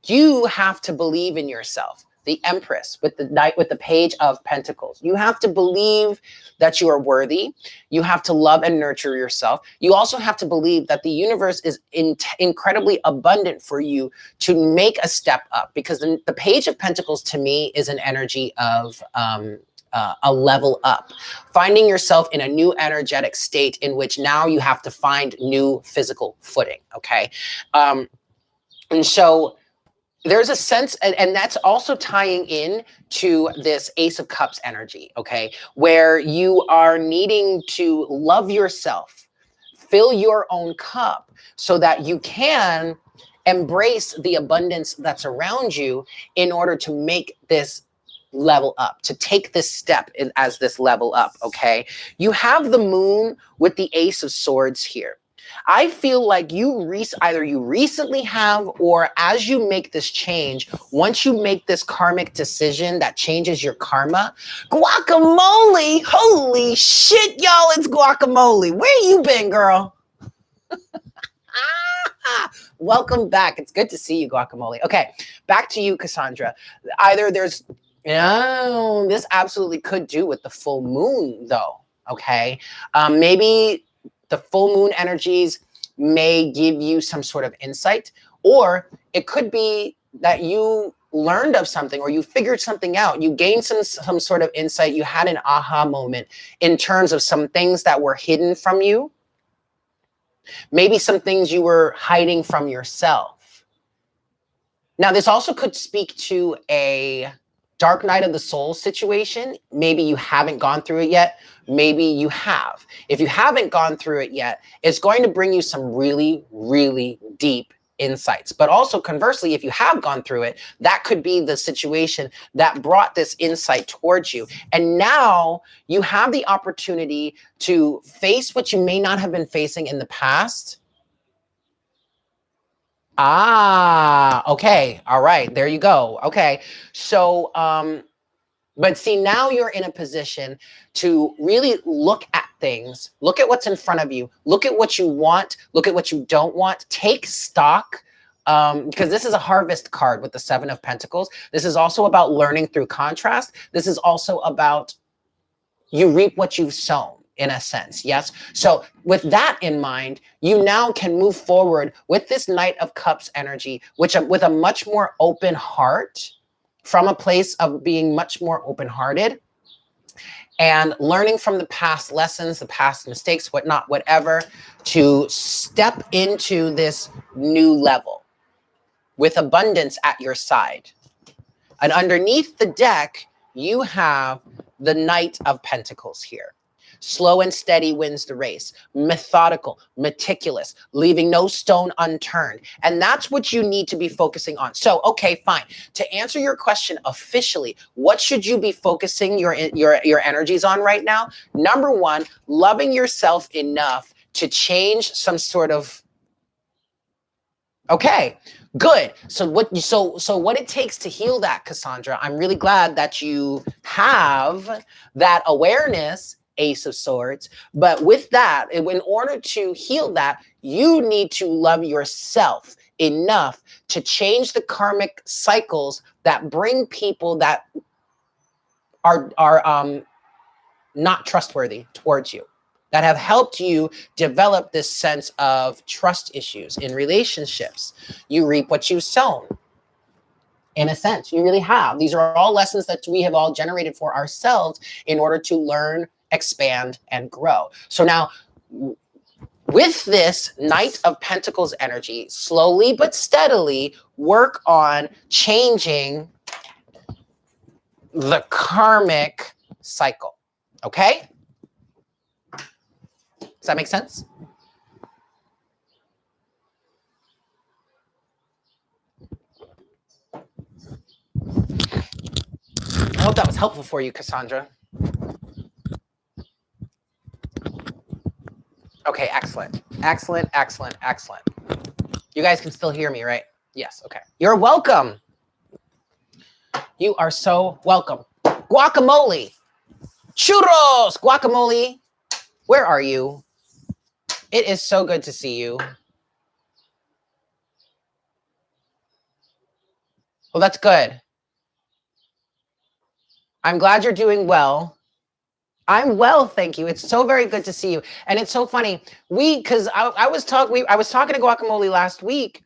You have to believe in yourself. The Empress with the Knight, with the Page of Pentacles. You have to believe that you are worthy. You have to love and nurture yourself. You also have to believe that the universe is incredibly abundant for you to make a step up, because the Page of Pentacles to me is an energy of a level up, finding yourself in a new energetic state in which now you have to find new physical footing. Okay. And so there's a sense, and that's also tying in to this Ace of Cups energy, okay, where you are needing to love yourself, fill your own cup so that you can embrace the abundance that's around you in order to make this level up, to take this step as this level up, okay? You have the Moon with the Ace of Swords here. I feel like either you recently have, or as you make this change, once you make this karmic decision that changes your karma, guacamole, holy shit, y'all, it's guacamole. Where you been, girl? Welcome back. It's good to see you, guacamole. Okay, back to you, Cassandra. Either there's, this absolutely could do with the full moon, though, okay? Maybe the full moon energies may give you some sort of insight, or it could be that you learned of something, or you figured something out. You gained some sort of insight. You had an aha moment in terms of some things that were hidden from you. Maybe some things you were hiding from yourself. Now, this also could speak to a dark night of the soul situation. Maybe you haven't gone through it yet. Maybe you have. If you haven't gone through it yet, it's going to bring you some really, really deep insights. But also conversely, if you have gone through it, that could be the situation that brought this insight towards you. And now you have the opportunity to face what you may not have been facing in the past. Okay. All right. There you go. Okay. So, but see, now you're in a position to really look at things, look at what's in front of you, look at what you want, look at what you don't want, take stock, because this is a harvest card with the Seven of Pentacles. This is also about learning through contrast. This is also about you reap what you've sown, in a sense, yes? So with that in mind, you now can move forward with this Knight of Cups energy, which with a much more open heart, from a place of being much more open-hearted and learning from the past lessons, the past mistakes, whatnot, whatever, to step into this new level with abundance at your side. And underneath the deck, you have the Knight of Pentacles here. Slow and steady wins the race. Methodical, meticulous, leaving no stone unturned. And that's what you need to be focusing on. So, okay, fine. To answer your question officially, what should you be focusing your energies on right now? Number one, loving yourself enough to change some sort of, okay, good. So what it takes to heal that, Cassandra, I'm really glad that you have that awareness, Ace of Swords. But with that, in order to heal that, you need to love yourself enough to change the karmic cycles that bring people that are not trustworthy towards you. that have helped you develop this sense of trust issues in relationships. You reap what you've sown. In a sense, you really have. These are all lessons that we have all generated for ourselves in order to learn, expand, and grow. So now, with this Knight of Pentacles energy, slowly but steadily work on changing the karmic cycle. Okay? Does that make sense? I hope that was helpful for you, Cassandra. Okay, excellent. Excellent, excellent, excellent. You guys can still hear me, right? Yes, okay. You're welcome. You are so welcome. Guacamole. Churros, guacamole. Where are you? It is so good to see you. Well, that's good. I'm glad you're doing well. I'm well, thank you. It's so very good to see you. And it's so funny. Because I was talking to Guacamole last week.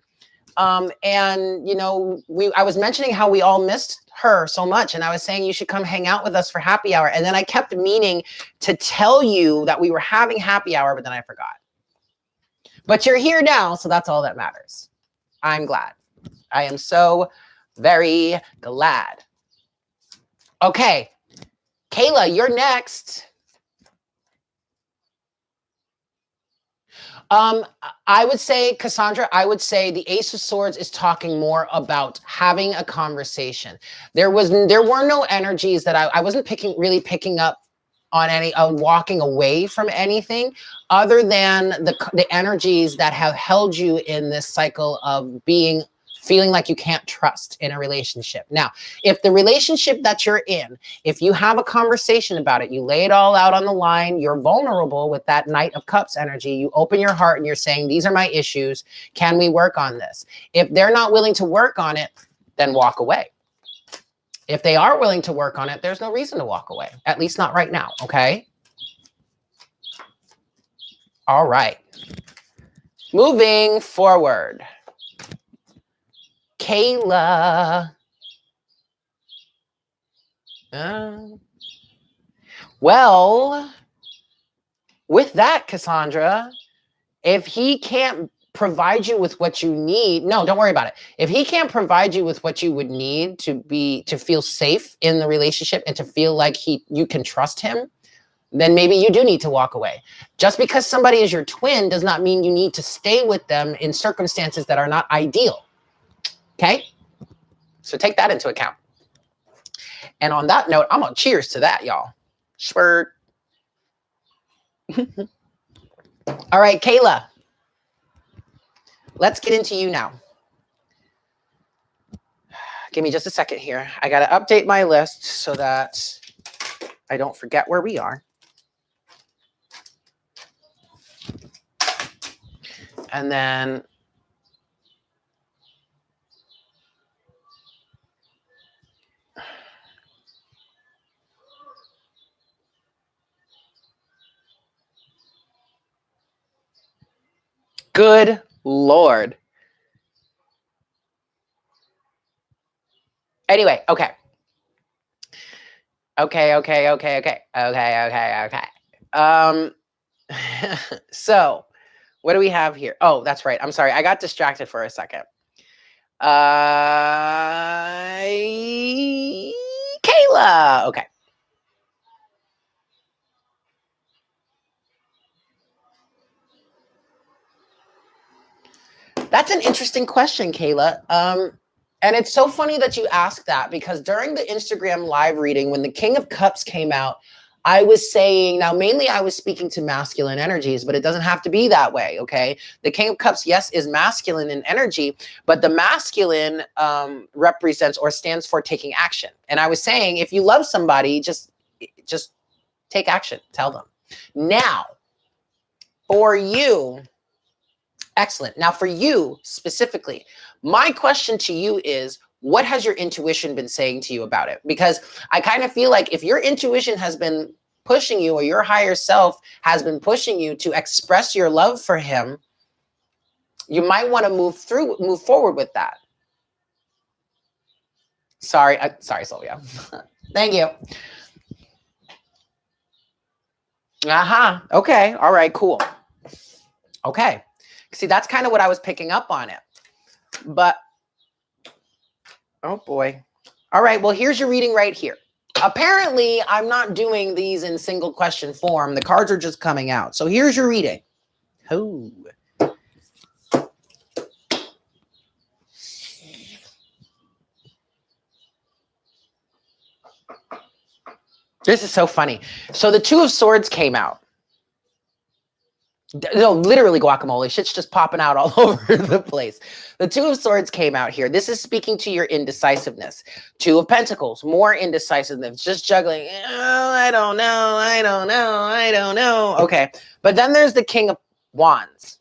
And you know, I was mentioning how we all missed her so much. And I was saying you should come hang out with us for happy hour. And then I kept meaning to tell you that we were having happy hour, but then I forgot. But you're here now, so that's all that matters. I'm glad. I am so very glad. Okay. Kayla, you're next. I would say, Cassandra, I would say the Ace of Swords is talking more about having a conversation. There were no energies that I wasn't really picking up on walking away from anything other than the energies that have held you in this cycle of feeling like you can't trust in a relationship. Now, if the relationship that you're in, if you have a conversation about it, you lay it all out on the line, you're vulnerable with that Knight of Cups energy, you open your heart and you're saying, these are my issues. Can we work on this? If they're not willing to work on it, then walk away. If they are willing to work on it, there's no reason to walk away, at least not right now, okay? All right. Moving forward. Kayla. Well, with that, Cassandra, if he can't provide you with what you need, no, don't worry about it. If he can't provide you with what you would need to feel safe in the relationship and to feel like you can trust him, then maybe you do need to walk away. Just because somebody is your twin does not mean you need to stay with them in circumstances that are not ideal. Okay? So take that into account. And on that note, I'm going to cheers to that, y'all. Schwert. All right, Kayla. Let's get into you now. Give me just a second here. I got to update my list so that I don't forget where we are. And then good Lord. Anyway, okay. Okay. So what do we have here? Oh, that's right. I'm sorry. I got distracted for a second. Kayla. Okay. That's an interesting question, Kayla. And it's so funny that you asked that because during the Instagram live reading, when the King of Cups came out, I was saying, now mainly I was speaking to masculine energies, but it doesn't have to be that way, okay? The King of Cups, yes, is masculine in energy, but the masculine represents or stands for taking action. And I was saying, if you love somebody, just take action, tell them. Now, for you, excellent. Now for you specifically, my question to you is, what has your intuition been saying to you about it? Because I kind of feel like if your intuition has been pushing you, or your higher self has been pushing you to express your love for him, you might want to move forward with that. Sorry, Sylvia. Thank you. Okay. All right, cool. Okay. See, that's kind of what I was picking up on it. But, oh boy. All right, well, here's your reading right here. Apparently, I'm not doing these in single question form. The cards are just coming out. So here's your reading. Oh. This is so funny. So the Two of Swords came out. No, literally guacamole. Shit's just popping out all over the place. The Two of Swords came out here. This is speaking to your indecisiveness. Two of Pentacles, more indecisiveness. Just juggling. Oh, I don't know. I don't know. I don't know. Okay. But then there's the King of Wands.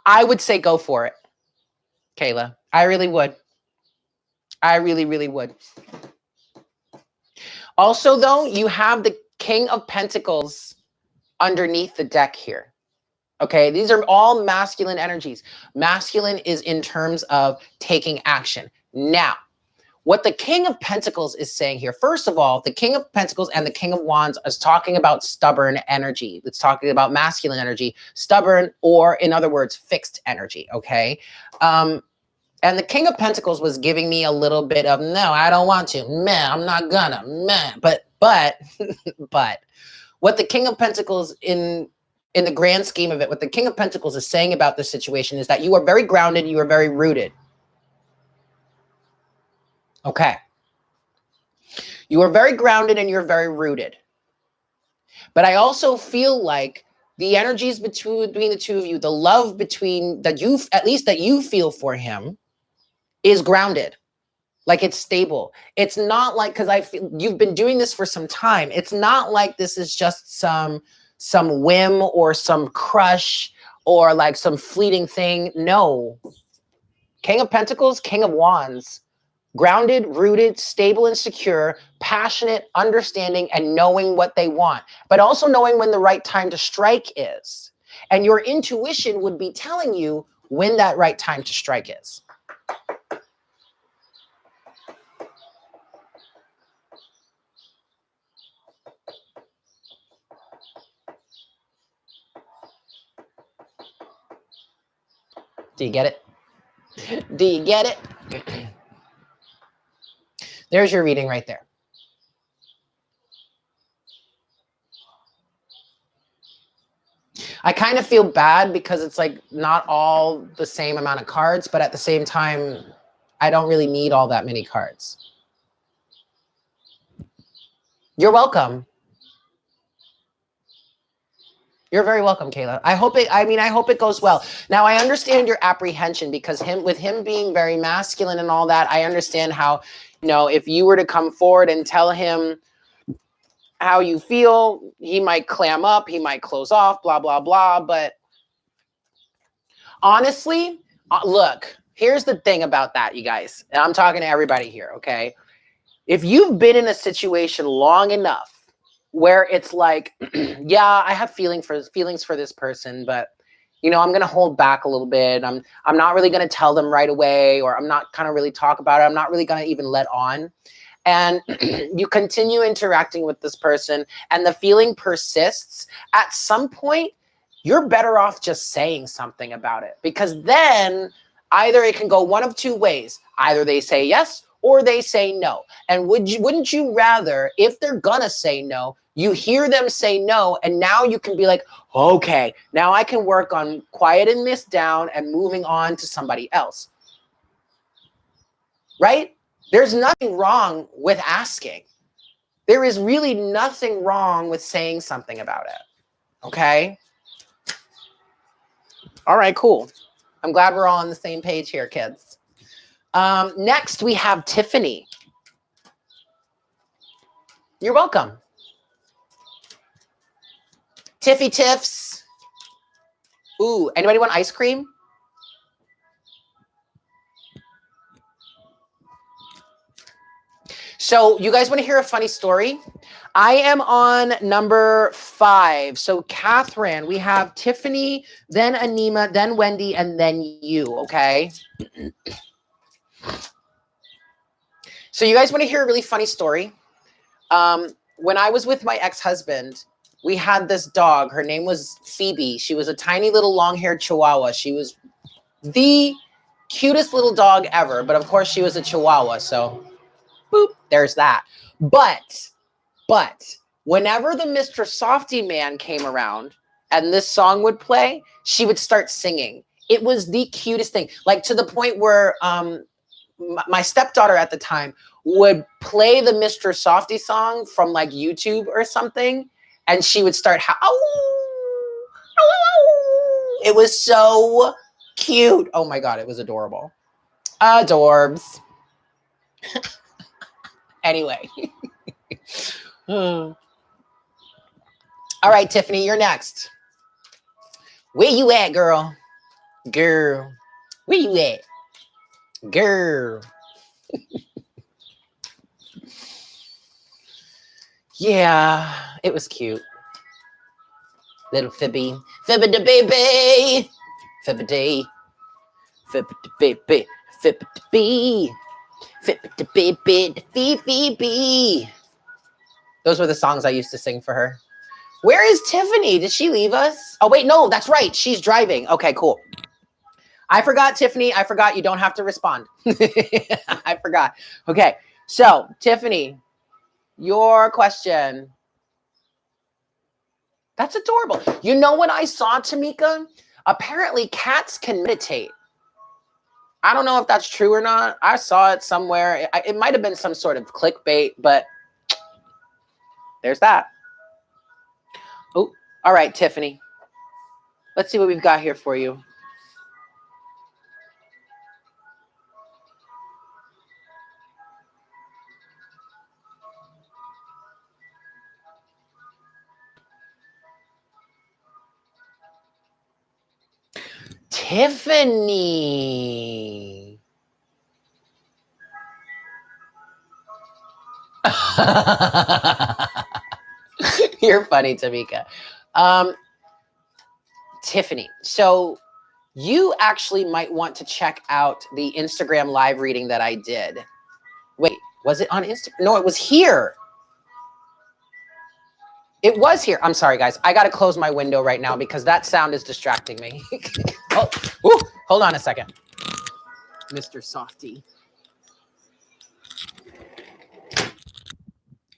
I would say go for it, Kayla. I really would. I really, really would. Also, though, you have the King of Pentacles underneath the deck here. Okay, these are all masculine energies. Masculine is in terms of taking action. Now, what the King of Pentacles is saying here, first of all, the King of Pentacles and the King of Wands is talking about stubborn energy. It's talking about masculine energy, stubborn, or in other words, fixed energy, okay? And the King of Pentacles was giving me a little bit of, no, I don't want to, man, I'm not gonna, man. But, but what the King of Pentacles in the grand scheme of it, what the King of Pentacles is saying about this situation is that you are very grounded, you are very rooted. Okay. You are very grounded and you're very rooted. But I also feel like the energies between the two of you, the love between that you, at least that you feel for him, is grounded. Like it's stable. It's not like, because I feel you've been doing this for some time. It's not like this is just some whim or some crush or like some fleeting thing. No. King of Pentacles, King of Wands. Grounded, rooted, stable and secure, passionate, understanding, and knowing what they want, but also knowing when the right time to strike is. And your intuition would be telling you when that right time to strike is. Do you get it? Do you get it? There's your reading right there. I kind of feel bad because it's like not all the same amount of cards, but at the same time, I don't really need all that many cards. You're welcome. You're very welcome, Kayla. I hope it goes well. Now, I understand your apprehension because with him being very masculine and all that, I understand how, if you were to come forward and tell him how you feel, he might clam up, he might close off, blah, blah, blah. But honestly, look, here's the thing about that, you guys. And I'm talking to everybody here, okay? If you've been in a situation long enough where it's like, yeah, I have feelings for this person, but I'm going to hold back a little bit. I'm not really going to tell them right away, or I'm not kind of really talk about it. I'm not really going to even let on. And you continue interacting with this person and the feeling persists. At some point, you're better off just saying something about it, because then either it can go one of two ways. Either they say yes or they say no. And wouldn't you rather, if they're gonna say no, you hear them say no, and now you can be like, okay, now I can work on quieting this down and moving on to somebody else. Right? There's nothing wrong with asking. There is really nothing wrong with saying something about it. Okay? All right, cool. I'm glad we're all on the same page here, kids. Next, we have Tiffany. You're welcome. Tiffy Tiffs. Ooh, anybody want ice cream? So you guys want to hear a funny story? I am on number 5. So Catherine, we have Tiffany, then Aneema, then Wendy, and then you, okay? So you guys want to hear a really funny story? When I was with my ex-husband, we had this dog. Her name was Phoebe. She was a tiny little long-haired Chihuahua. She was the cutest little dog ever. But of course, she was a Chihuahua. So, boop, there's that. But whenever the Mr. Softy Man came around and this song would play, she would start singing. It was the cutest thing. Like to the point where my stepdaughter at the time would play the Mr. Softy song from like YouTube or something, and she would start it was so cute. Oh my God, it was adorable. Adorbs. Anyway. All right, Tiffany, you're next. Where you at, girl? Girl. Where you at? Girl. Yeah, it was cute. Little Fibby. Fibby the baby. Fibby day. Fibby the baby. Fibby the bee. Fibby the baby. The Phoebe. Those were the songs I used to sing for her. Where is Tiffany? Did she leave us? Oh, wait, no, that's right. She's driving. Okay, cool. I forgot, Tiffany. I forgot. You don't have to respond. I forgot. Okay, so Tiffany, your question. That's adorable. You know what I saw, Tamika? Apparently cats can meditate. I don't know if that's true or not. I saw it somewhere. It might have been some sort of clickbait, but there's that. Oh, all right, Tiffany. Let's see what we've got here for you. Tiffany. You're funny, Tamika. Tiffany, so you actually might want to check out the Instagram live reading that I did. Wait, was it on Instagram? No, it was here. It was here. I'm sorry, guys. I got to close my window right now because that sound is distracting me. Oh, woo, hold on a second. Mr. Softy.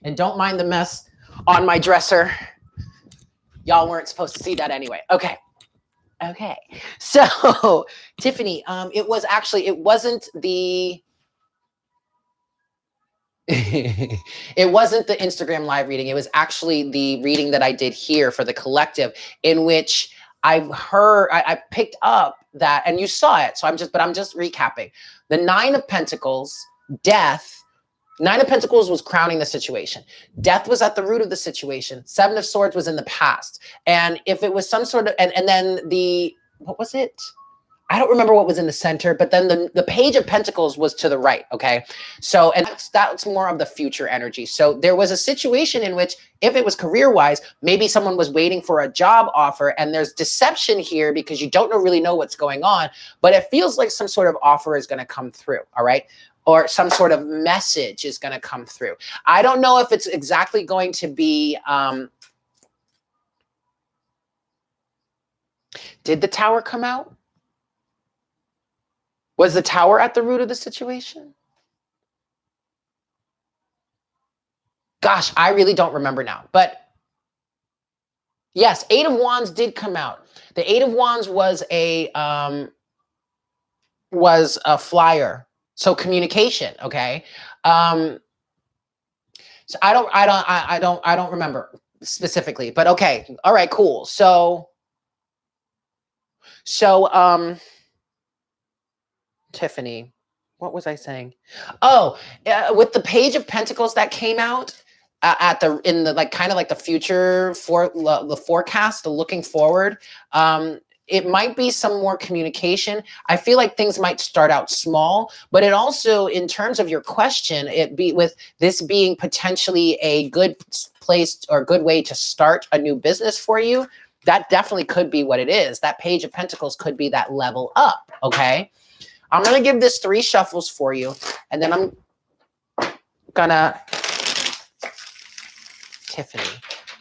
And don't mind the mess on my dresser. Y'all weren't supposed to see that anyway. Okay. Okay. So, Tiffany, it wasn't the it wasn't the Instagram live reading. It was actually the reading that I did here for the collective, in which I picked up that, and you saw it. So I'm just recapping. The 9 of Pentacles, death. 9 of Pentacles was crowning the situation. Death was at the root of the situation. 7 of Swords was in the past. And if it was some sort of, and then what was it? I don't remember what was in the center, but then the Page of Pentacles was to the right, okay? So, and that's more of the future energy. So there was a situation in which, if it was career-wise, maybe someone was waiting for a job offer, and there's deception here because you don't really know what's going on, but it feels like some sort of offer is gonna come through, all right? Or some sort of message is gonna come through. I don't know if it's exactly going to be, did the Tower come out? Was the Tower at the root of the situation? Gosh, I really don't remember now. But yes, 8 of Wands did come out. The 8 of Wands was a flyer. So communication, okay? So I don't remember specifically, but okay. All right, cool. So Tiffany, what was I saying? Oh, with the Page of Pentacles that came out in the like kind of like the future for the forecast, the looking forward. It might be some more communication. I feel like things might start out small, but it also, in terms of your question, it be with this being potentially a good place or good way to start a new business for you. That definitely could be what it is. That Page of Pentacles could be that level up. Okay. I'm going to give this 3 shuffles for you. And then I'm gonna, Tiffany,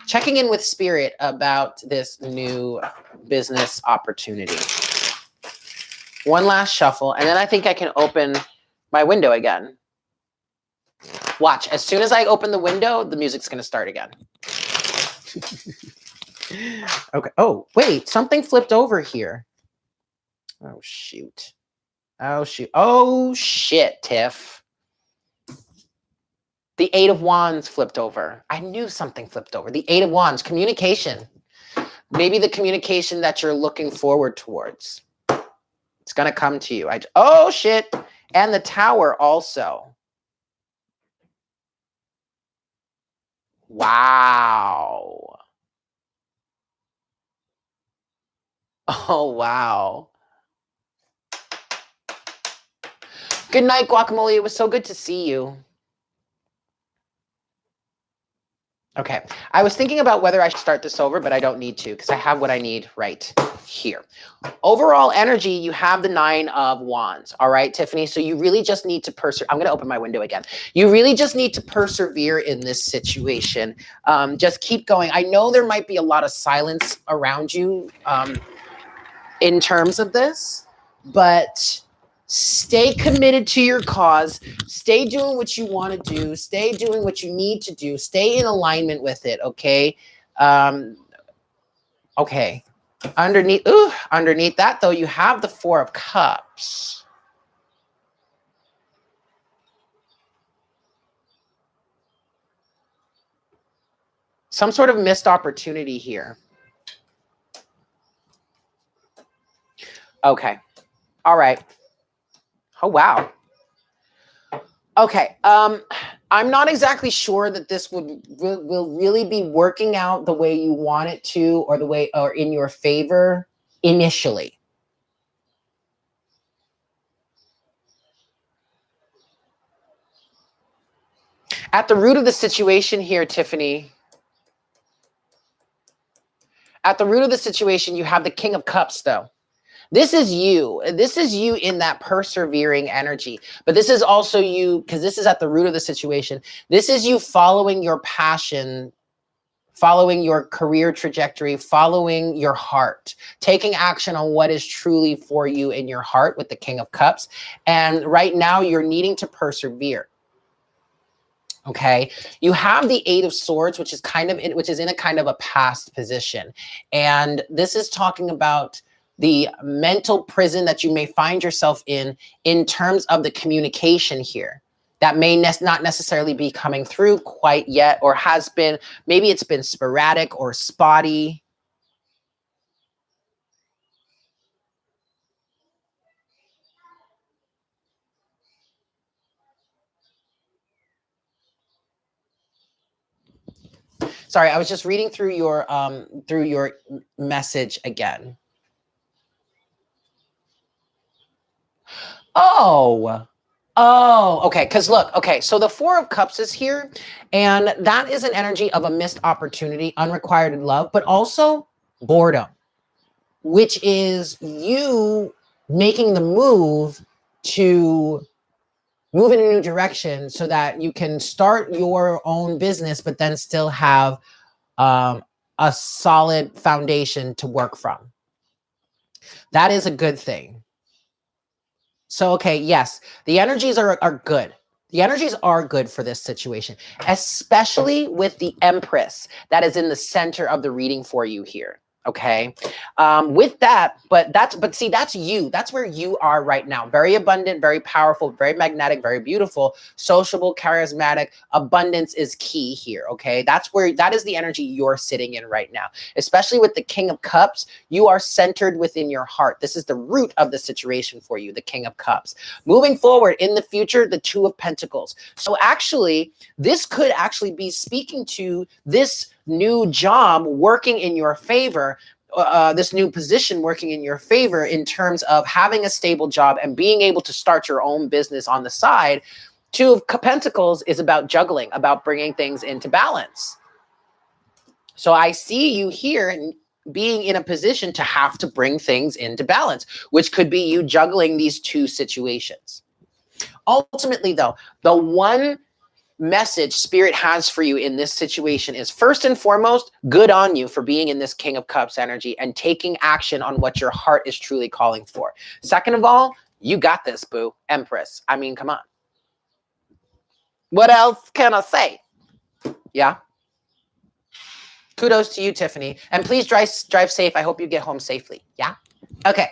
checking in with Spirit about this new business opportunity. One last shuffle, and then I think I can open my window again. Watch, as soon as I open the window, the music's gonna start again. Okay, oh, wait, something flipped over here. Oh, shoot. Oh, shoot. Oh, shit, Tiff. The 8 of Wands flipped over. I knew something flipped over. The 8 of Wands, communication. Maybe the communication that you're looking forward towards. It's going to come to you. Oh, shit. And the Tower also. Wow. Oh, wow. Good night, Guacamole. It was so good to see you. Okay, I was thinking about whether I should start this over, but I don't need to because I have what I need right here. Overall energy, you have the 9 of Wands. All right, Tiffany. So you really just need to persevere. I'm going to open my window again. You really just need to persevere in this situation. Just keep going. I know there might be a lot of silence around you in terms of this, but stay committed to your cause. Stay doing what you want to do. Stay doing what you need to do. Stay in alignment with it, okay? Okay. Underneath that, though, you have the 4 of Cups. Some sort of missed opportunity here. Okay. All right. Oh, wow. Okay. I'm not exactly sure that this will really be working out the way you want it to, or in your favor initially. At the root of the situation here, Tiffany, at the root of the situation, you have the King of Cups, though. This is you. This is you in that persevering energy. But this is also you, because this is at the root of the situation. This is you following your passion, following your career trajectory, following your heart, taking action on what is truly for you in your heart with the King of Cups. And right now you're needing to persevere. Okay, you have the 8 of Swords, which is in a kind of a past position. And this is talking about the mental prison that you may find yourself in terms of the communication here. That may not necessarily be coming through quite yet, or has been, maybe it's been sporadic or spotty. Sorry, I was just reading through your message again. Oh, okay. Because look, okay, so the 4 of Cups is here, and that is an energy of a missed opportunity, unrequited love, but also boredom, which is you making the move to move in a new direction so that you can start your own business, but then still have a solid foundation to work from. That is a good thing. So, okay, yes, the energies are good. The energies are good for this situation, especially with the Empress that is in the center of the reading for you here. Okay. With that, but see, that's you. That's where you are right now. Very abundant, very powerful, very magnetic, very beautiful, sociable, charismatic. Abundance is key here. Okay. That is the energy you're sitting in right now, especially with the King of Cups. You are centered within your heart. This is the root of the situation for you, the King of Cups. Moving forward in the future, the 2 of Pentacles. So actually, this could actually be speaking to this new job working in your favor, this new position working in your favor in terms of having a stable job and being able to start your own business on the side. Two of Pentacles is about juggling, about bringing things into balance. So I see you here and being in a position to have to bring things into balance, which could be you juggling these two situations. Ultimately, though, the one message Spirit has for you in this situation is, first and foremost, good on you for being in this King of Cups energy and taking action on what your heart is truly calling for. Second of all, you got this, boo. Empress. I mean, come on. What else can I say? Yeah. Kudos to you, Tiffany. And please drive safe. I hope you get home safely. Yeah. Okay.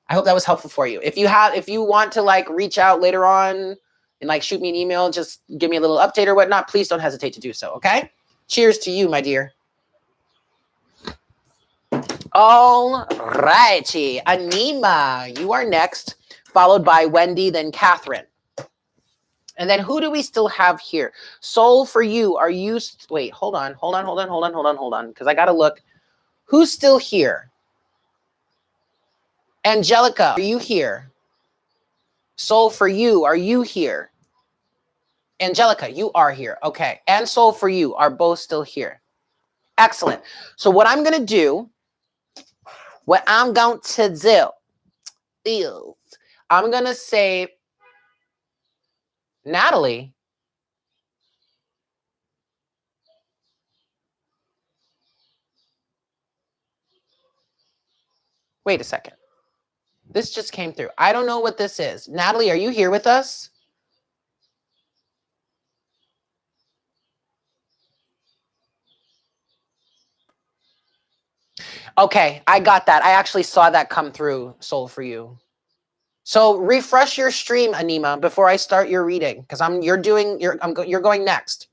I hope that was helpful for you. If you want to like reach out later on and like shoot me an email, just give me a little update or whatnot, please don't hesitate to do so. Okay. Cheers to you, my dear. All righty. Aneema, you are next, followed by Wendy, then Catherine. And then who do we still have here? Soul, for you, are you, wait, hold on. Because I got to look. Who's still here? Angelica, are you here? Soul, for you, are you here? Angelica, you are here. Okay. And Soul, for you, are both still here. Excellent. So what I'm going to do is I'm going to say, Natalie, wait a second. This just came through. I don't know what this is. Natalie, are you here with us? Okay, I got that. I actually saw that come through, Soul, for you. So refresh your stream, Aneema, before I start your reading, because you're going next.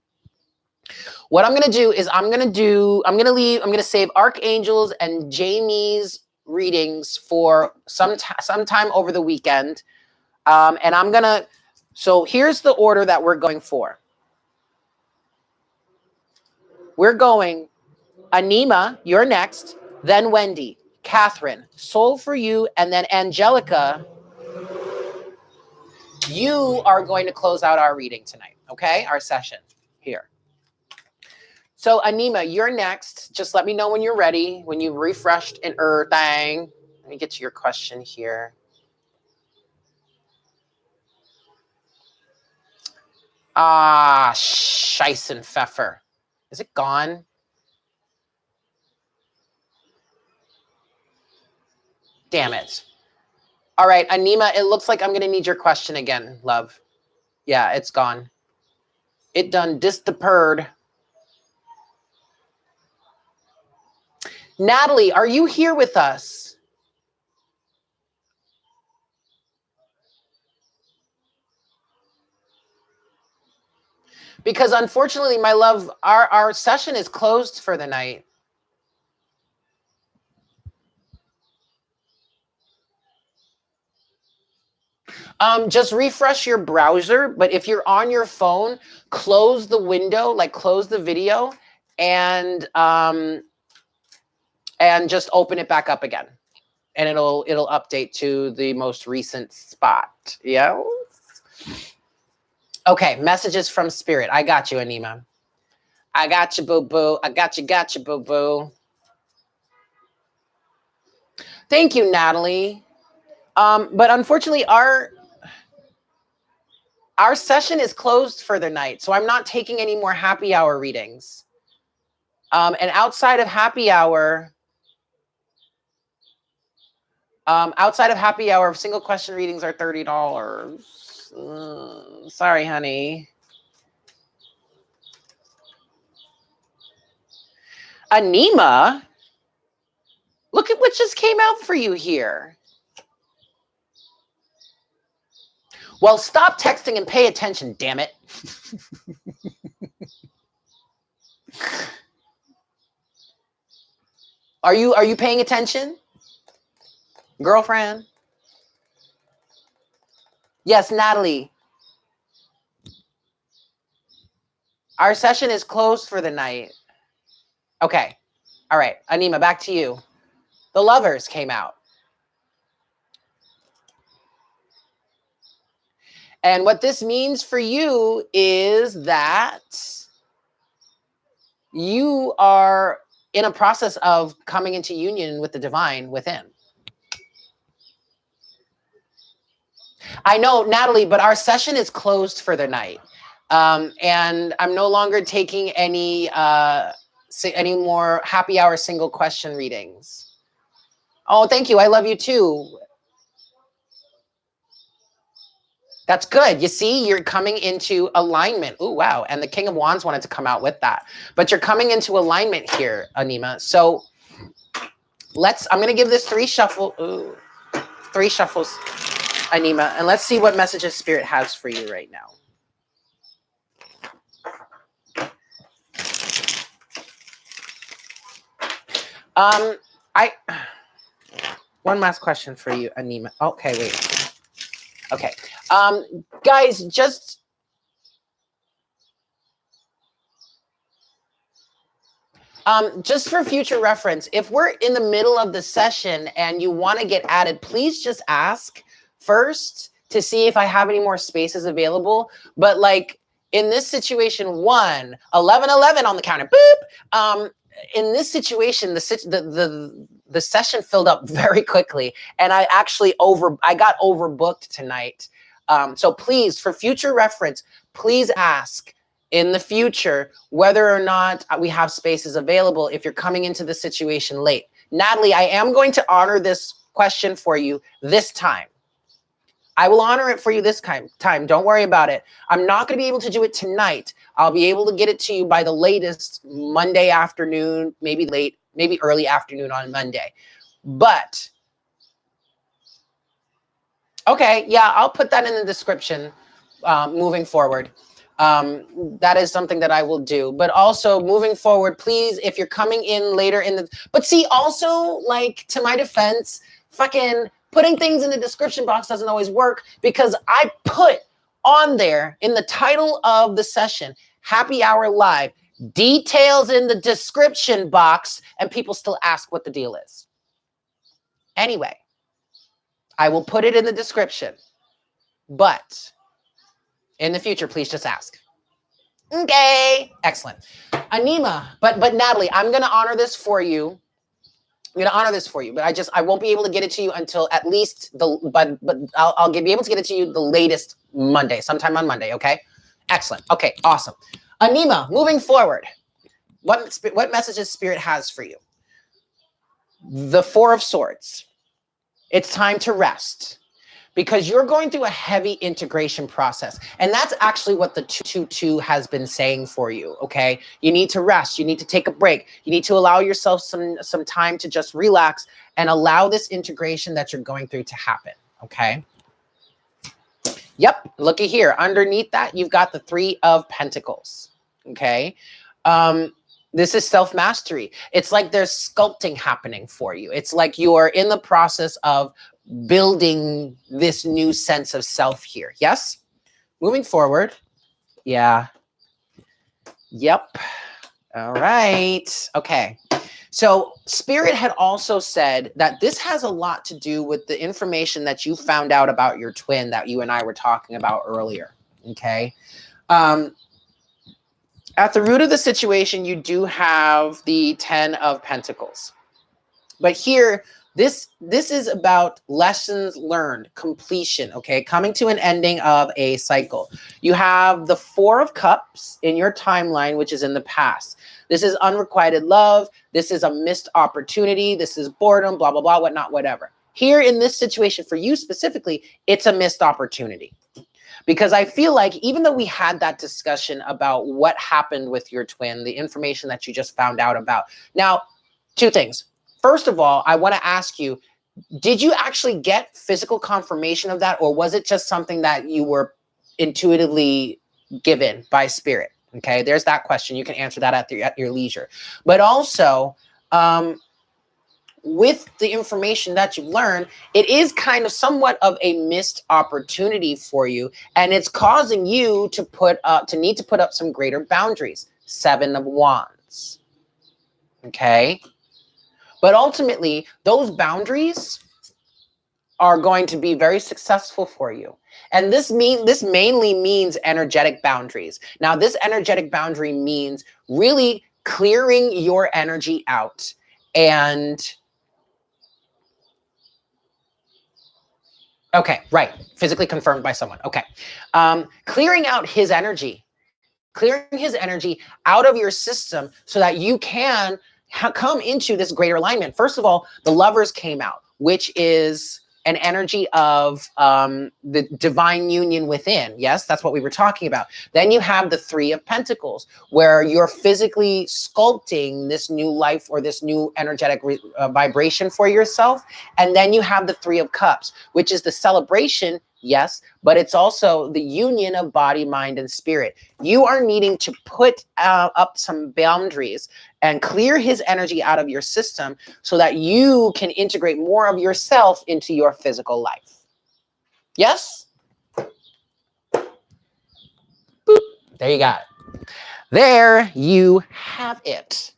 What I'm gonna do is I'm gonna save Archangels and Jamie's readings for sometime over the weekend. And so here's the order that we're going for. We're going Aneema, you're next, then Wendy, Catherine, Soul, for you, and then Angelica, you are going to close out our reading tonight, okay? Our session here. So Aneema, you're next. Just let me know when you're ready, when you've refreshed and everything. Let me get to your question here. Scheissenpfeffer. Is it gone? Damn it. All right, Aneema, it looks like I'm going to need your question again, love. Yeah, it's gone. It done disappeared. Natalie, are you here with us? Because unfortunately, my love, our session is closed for the night. Just refresh your browser, but if you're on your phone, close the window, like close the video, and just open it back up again. And it'll update to the most recent spot. Yeah. Okay, messages from Spirit. I got you, Aneema. I got you, boo-boo. I got you, boo-boo. Thank you, Natalie. But unfortunately, our session is closed for the night, so I'm not taking any more happy hour readings. And outside of happy hour, single question readings are $30. Sorry, honey. Aneema, look at what just came out for you here. Well, stop texting and pay attention, damn it. Are you paying attention? Girlfriend? Yes, Natalie. Our session is closed for the night. Okay. All right. Aneema, back to you. The Lovers came out. And what this means for you is that you are in a process of coming into union with the divine within. I know, Natalie, but our session is closed for the night. And I'm no longer taking any more happy hour single question readings. Oh, thank you. I love you too. That's good. You see, you're coming into alignment. Oh, wow. And the King of Wands wanted to come out with that. But you're coming into alignment here, Aneema. So I'm going to give this three shuffles, Aneema. And let's see what messages Spirit has for you right now. One last question for you, Aneema. Okay, wait. Okay. Guys, just for future reference, if we're in the middle of the session and you want to get added, please just ask first to see if I have any more spaces available. But like in this situation, 11 on the counter, boop. In this situation, the session filled up very quickly, and I got overbooked tonight. So please, for future reference, please ask in the future whether or not we have spaces available if you're coming into the situation late. Natalie, I am going to honor this question for you this time. I will honor it for you this time. Don't worry about it. I'm not going to be able to do it tonight. I'll be able to get it to you by the latest Monday afternoon, maybe early afternoon on Monday. But, okay, yeah, I'll put that in the description moving forward. That is something that I will do. But also, moving forward, please, if you're coming in later but see, also, like, to my defense, fucking putting things in the description box doesn't always work, because I put on there in the title of the session, Happy Hour Live, details in the description box, and people still ask what the deal is. Anyway, I will put it in the description, but in the future, please just ask. Okay, excellent. Aneema, but Natalie, I'm going to honor this for you. I'm going to honor this for you, but I won't be able to get it to you until at least I'll be able to get it to you the latest Monday, sometime on Monday. Okay. Excellent. Okay. Awesome. Aneema, moving forward, what messages Spirit has for you? The Four of Swords. It's time to rest, because you're going through a heavy integration process. And that's actually what the 222 has been saying for you, okay? You need to rest. You need to take a break. You need to allow yourself some time to just relax and allow this integration that you're going through to happen, okay? Yep, looky here. Underneath that, you've got the Three of Pentacles, okay? This is self-mastery. It's like there's sculpting happening for you. It's like you're in the process of building this new sense of self here. Yes? Moving forward. Yeah. Yep. All right. Okay. So Spirit had also said that this has a lot to do with the information that you found out about your twin that you and I were talking about earlier. Okay. At the root of the situation, you do have the 10 of Pentacles. But here, this is about lessons learned, completion, okay? Coming to an ending of a cycle. You have the Four of Cups in your timeline, which is in the past. This is unrequited love. This is a missed opportunity. This is boredom, blah, blah, blah, whatnot, whatever. Here in this situation, for you specifically, it's a missed opportunity. Because I feel like even though we had that discussion about what happened with your twin, the information that you just found out about. Now, two things. First of all, I want to ask you, did you actually get physical confirmation of that? Or was it just something that you were intuitively given by Spirit? Okay, there's that question. You can answer that at your leisure. But also, with the information that you've learned, it is kind of somewhat of a missed opportunity for you. And it's causing you to need to put up some greater boundaries. Seven of Wands. Okay. But ultimately, those boundaries are going to be very successful for you. And this mainly means energetic boundaries. Now, this energetic boundary means really clearing your energy out and okay, right. Physically confirmed by someone. Okay. Clearing out his energy, clearing his energy out of your system so that you can come into this greater alignment. First of all, the Lovers came out, which is an energy of the divine union within. Yes, that's what we were talking about. Then you have the Three of Pentacles, where you're physically sculpting this new life or this new energetic vibration for yourself. And then you have the Three of Cups, which is the celebration. Yes, but it's also the union of body, mind, and spirit. You are needing to put up some boundaries and clear his energy out of your system so that you can integrate more of yourself into your physical life. Yes? Boop. There you got it. There you have it.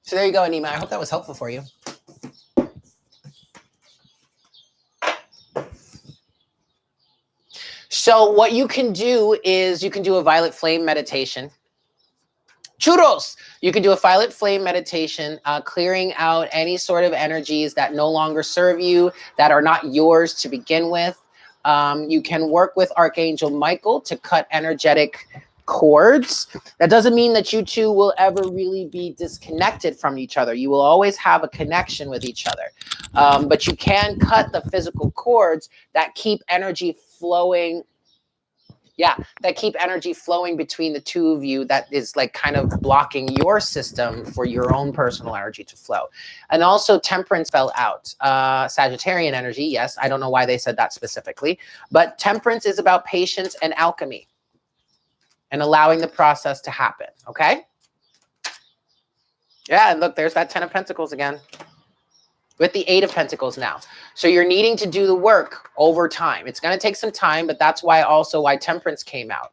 So there you go, Aneema. I hope that was helpful for you. So what you can do is you can do a violet flame meditation. Churros! You can do a violet flame meditation, clearing out any sort of energies that no longer serve you, that are not yours to begin with. You can work with Archangel Michael to cut energetic cords. That doesn't mean that you two will ever really be disconnected from each other. You will always have a connection with each other. But you can cut the physical cords that keep energy flowing. Yeah, that keep energy flowing between the two of you, that is like kind of blocking your system for your own personal energy to flow. And also temperance fell out. Sagittarian energy, yes, I don't know why they said that specifically, but temperance is about patience and alchemy and allowing the process to happen, okay? Yeah, and look, there's that 10 of Pentacles again with the 8 of Pentacles now. So you're needing to do the work over time. It's going to take some time, but that's why Temperance came out.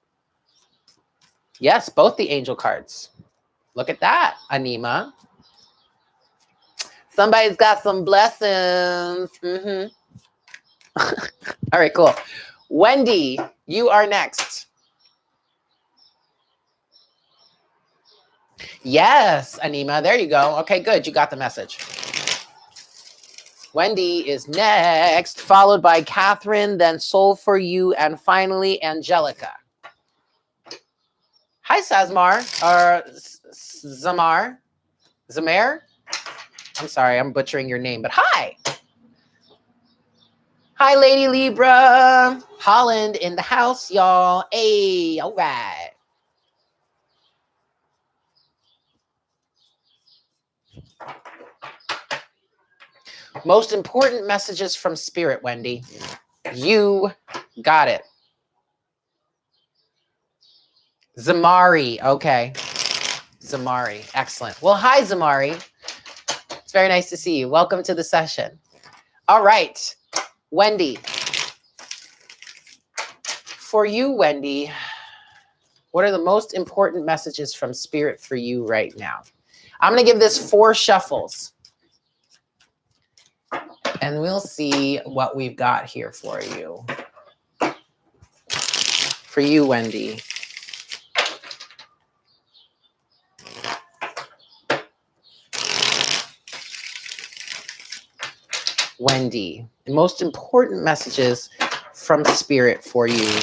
Yes, both the angel cards. Look at that, Aneema. Somebody's got some blessings. All right, cool. Wendy, you are next. Yes, Aneema, there you go. Okay, good. You got the message. Wendy is next, followed by Catherine, then Soul for You, and finally Angelica. Hi, Sazmar, or Zamar. I'm sorry, I'm butchering your name, but hi. Hi, Lady Libra. Holland in the house, y'all. Hey, all right. Most important messages from Spirit, Wendy. You got it. Zamari, okay. Zamari, excellent. Well, hi, Zamari. It's very nice to see you. Welcome to the session. All right, Wendy. For you, Wendy, what are the most important messages from Spirit for you right now? I'm going to give this 4 shuffles. And we'll see what we've got here for you. For you, Wendy. Wendy, the most important messages from Spirit for you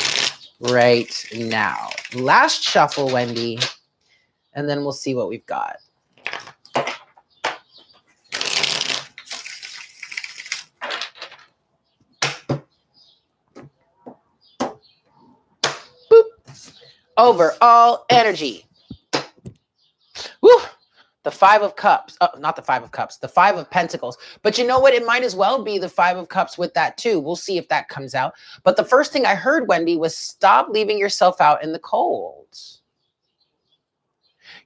right now. Last shuffle, Wendy, and then we'll see what we've got. Boop. Overall energy. Woo! The 5 of Cups. Oh, not the 5 of Cups. The 5 of Pentacles. But you know what? It might as well be the 5 of Cups with that too. We'll see if that comes out. But the first thing I heard, Wendy, was stop leaving yourself out in the cold.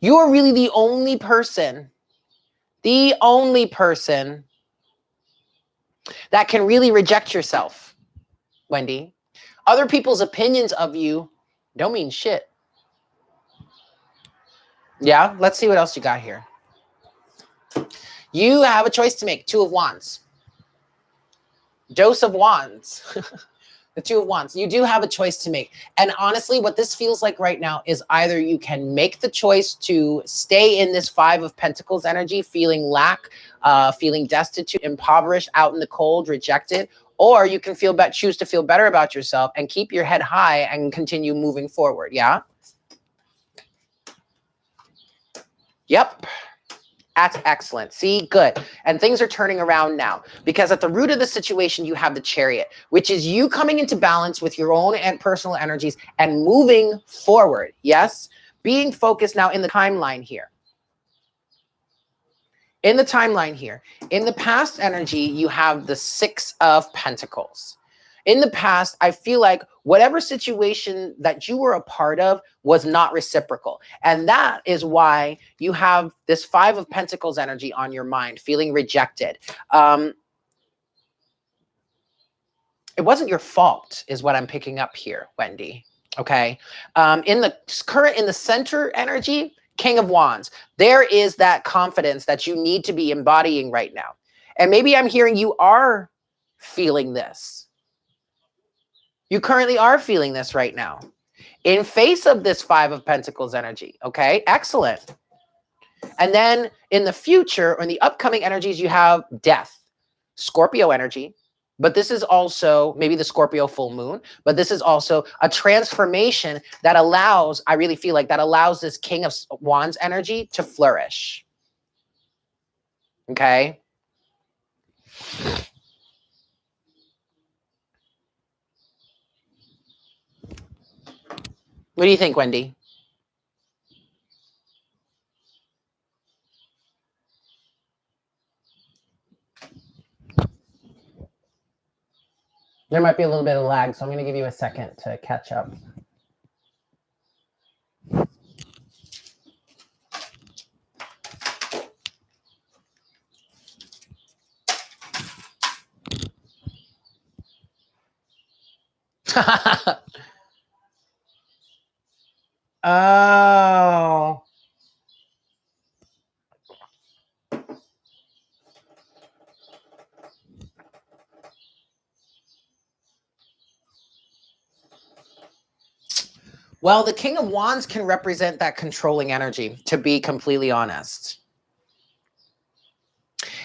You are really the only person that can really reject yourself, Wendy. Other people's opinions of you don't mean shit. Yeah, let's see what else you got here. You have a choice to make. Two of Wands. Dose of Wands. The Two of Wands. You do have a choice to make. And honestly, what this feels like right now is either you can make the choice to stay in this Five of Pentacles energy, feeling lack, feeling destitute, impoverished, out in the cold, rejected, or you can choose to feel better about yourself and keep your head high and continue moving forward. Yeah? Yep. That's excellent. See, good. And things are turning around now because at the root of the situation, you have the Chariot, which is you coming into balance with your own and personal energies and moving forward. Yes. Being focused now in the timeline here. In the timeline here, in the past energy, you have the Six of Pentacles. In the past, I feel like whatever situation that you were a part of was not reciprocal. And that is why you have this Five of Pentacles energy on your mind, feeling rejected. It wasn't your fault, is what I'm picking up here, Wendy. Okay. In the center energy, King of Wands, there is that confidence that you need to be embodying right now. And maybe I'm hearing you are feeling this. You currently are feeling this right now in face of this Five of Pentacles energy. Okay, excellent. And then in the future or in the upcoming energies, you have Death, Scorpio energy. But this is also maybe the Scorpio full moon, but this is also a transformation that allows, I really feel like that allows this King of Wands energy to flourish. Okay. What do you think, Wendy? There might be a little bit of lag, so I'm going to give you a second to catch up. Oh. Well, the King of Wands can represent that controlling energy, to be completely honest.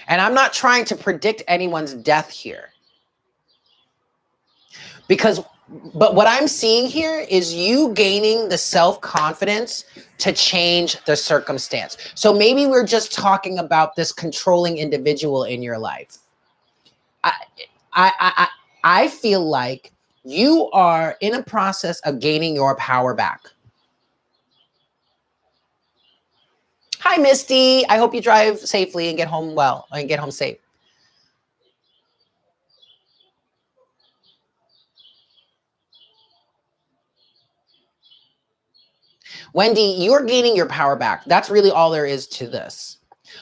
And I'm not trying to predict anyone's death here. But what I'm seeing here is you gaining the self-confidence to change the circumstance. So maybe we're just talking about this controlling individual in your life. I feel like you are in a process of gaining your power back. Hi, Misty. I hope you drive safely and get home well and get home safe. Wendy, you're gaining your power back. That's really all there is to this.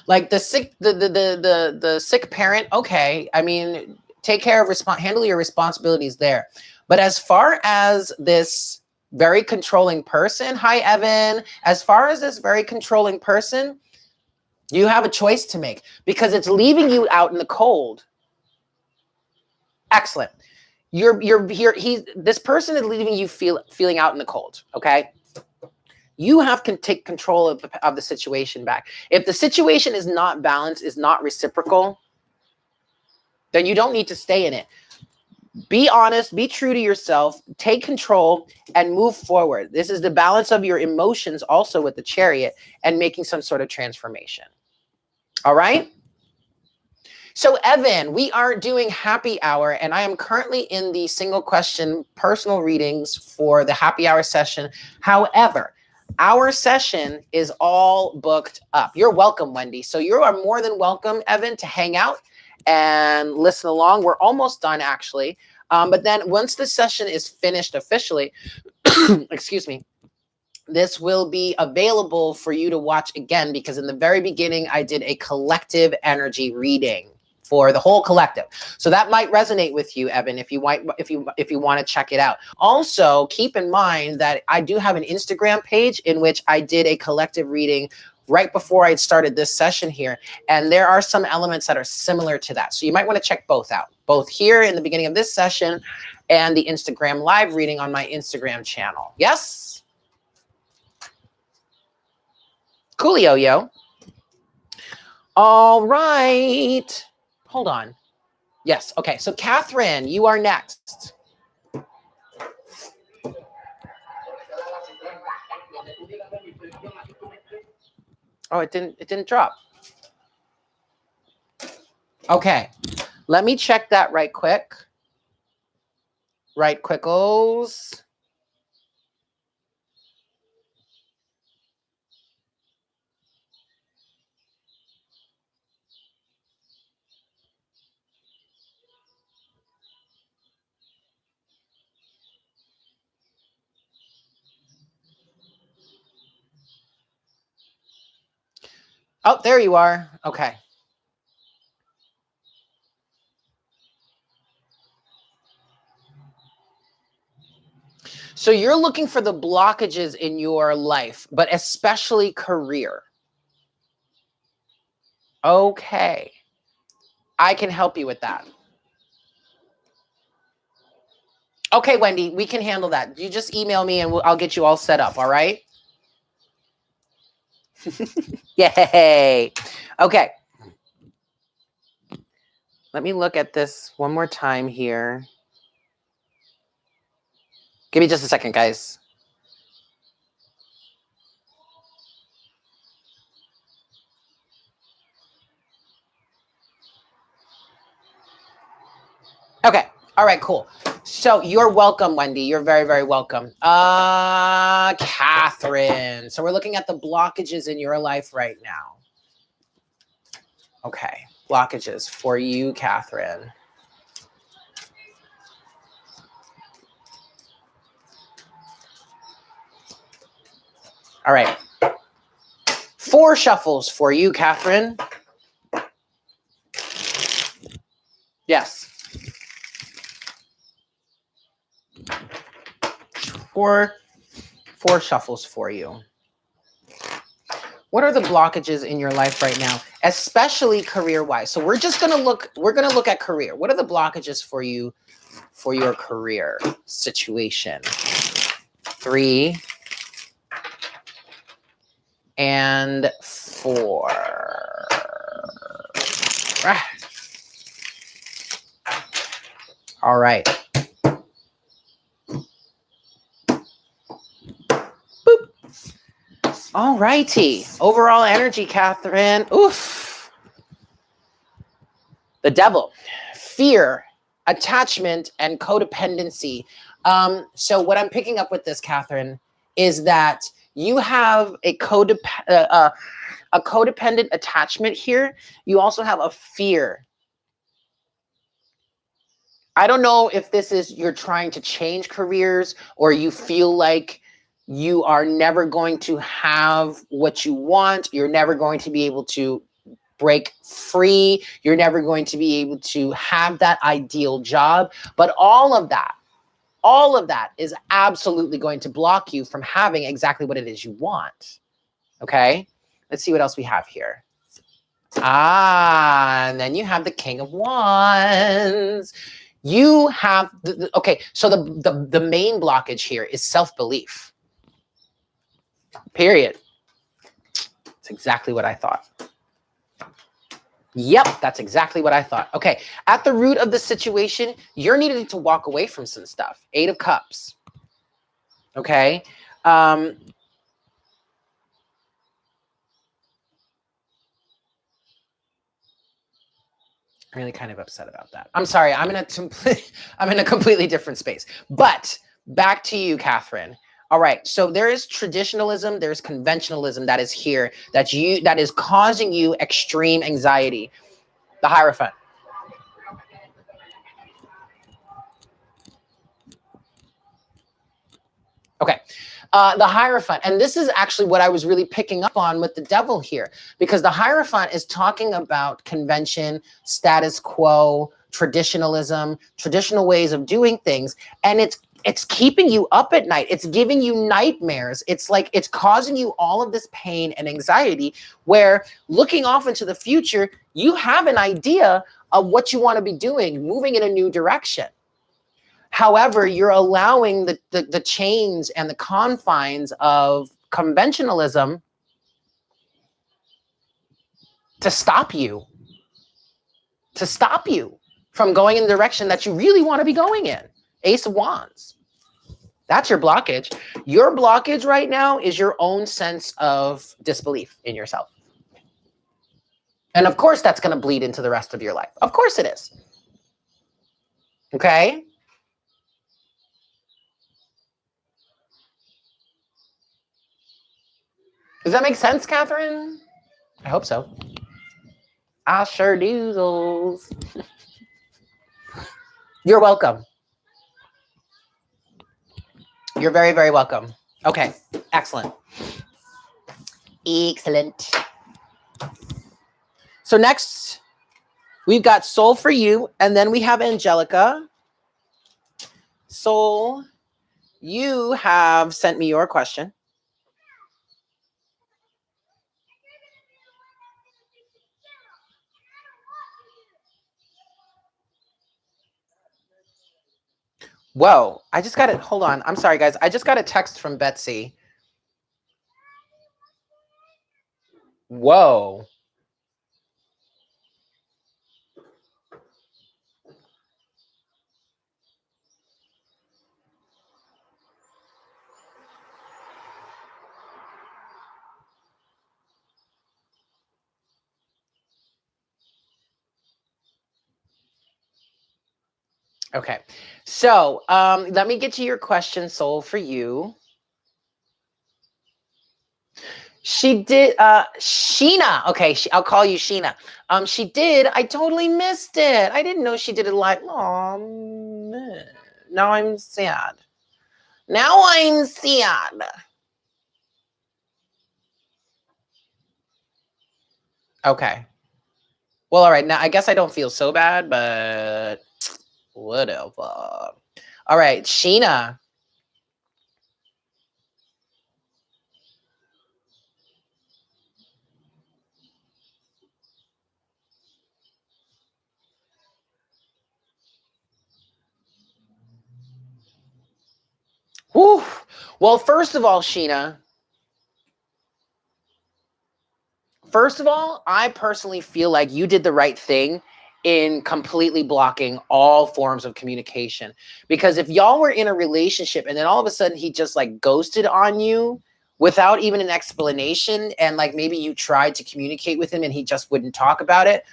Like the sick parent, okay. I mean, take care of handle your responsibilities there. But as far as this very controlling person, hi Evan, as far as this very controlling person, you have a choice to make because it's leaving you out in the cold. Excellent. You're here. This person is leaving you feeling out in the cold. Okay. You have to take control of the situation back. If the situation is not balanced, is not reciprocal, then you don't need to stay in it. Be honest, be true to yourself, take control and move forward. This is the balance of your emotions also with the Chariot and making some sort of transformation. All right. So Evan, we are doing happy hour and I am currently in the single question personal readings for the happy hour session. However, our session is all booked up. You're welcome, Wendy. So you are more than welcome, Evan, to hang out and listen along. We're almost done, actually. But then once the session is finished officially, excuse me, this will be available for you to watch again because in the very beginning, I did a collective energy reading. for the whole collective. So that might resonate with you, Evan, if you want to check it out. Also, keep in mind that I do have an Instagram page in which I did a collective reading right before I started this session here. And there are some elements that are similar to that. So you might want to check both out, both here in the beginning of this session and the Instagram live reading on my Instagram channel. Yes? Coolio, yo. All right. Hold on. Yes. Okay. So Catherine, you are next. Oh, it didn't drop. Okay. Let me check that right quick. Right quickles. Oh, there you are. Okay. So you're looking for the blockages in your life, but especially career. Okay. I can help you with that. Okay, Wendy, we can handle that. You just email me and I'll get you all set up, all right? Yay. Okay. Let me look at this one more time here. Give me just a second, guys. Okay. All right, cool. So you're welcome, Wendy. You're very, very welcome. Catherine. So we're looking at the blockages in your life right now. Okay. Blockages for you, Catherine. All right. 4 shuffles for you, Catherine. Yes. 4 shuffles for you. What are the blockages in your life right now, especially career-wise? So we're going to look at career. What are the blockages for you for your career situation? 3 and 4. All right. Boop. All righty. Overall energy, Catherine. Oof. The devil, fear, attachment, and codependency. So what I'm picking up with this, Catherine, is that you have a codependent attachment here. You also have a fear. I don't know if this is you're trying to change careers or you feel like you are never going to have what you want. You're never going to be able to break free. You're never going to be able to have that ideal job. But all of that is absolutely going to block you from having exactly what it is you want. Okay, let's see what else we have here. And then you have the King of Wands. You have okay. So the main blockage here is self-belief. Period. That's exactly what I thought. Yep, that's exactly what I thought. Okay, at the root of the situation, you're needing to walk away from some stuff. 8 of Cups. Okay. I'm really kind of upset about that. I'm sorry. I'm in a completely different space. But back to you, Catherine. All right. So there is traditionalism, there's conventionalism that is here that is causing you extreme anxiety. The Hierophant. Okay. The Hierophant. And this is actually what I was really picking up on with the devil here, because the Hierophant is talking about convention, status quo, traditionalism, traditional ways of doing things. And it's keeping you up at night. It's giving you nightmares. It's like, it's causing you all of this pain and anxiety, where looking off into the future, you have an idea of what you want to be doing, moving in a new direction. However, you're allowing the chains and the confines of conventionalism to stop you from going in the direction that you really want to be going in. Ace of Wands. That's your blockage. Your blockage right now is your own sense of disbelief in yourself. And of course, that's going to bleed into the rest of your life. Of course it is. Okay? Does that make sense, Catherine? I hope so. I sure do. You're welcome. You're very, very welcome. Okay, excellent. Excellent. So next, we've got Soul for you, and then we have Angelica. Soul, you have sent me your question. Whoa, I just got it. Hold on. I'm sorry, guys. I just got a text from Betsy. Whoa. Okay, so let me get to your question, Soul, for you. She did, Sheena. Okay, I'll call you Sheena. She did. I totally missed it. I didn't know she did it live. Oh, man. Now I'm sad. Now I'm sad. Okay. Well, all right. Now I guess I don't feel so bad, but whatever. All right, Sheena. Whew. Well, first of all, Sheena, I personally feel like you did the right thing in completely blocking all forms of communication. Because if y'all were in a relationship and then all of a sudden he just like ghosted on you without even an explanation, and like maybe you tried to communicate with him and he just wouldn't talk about it,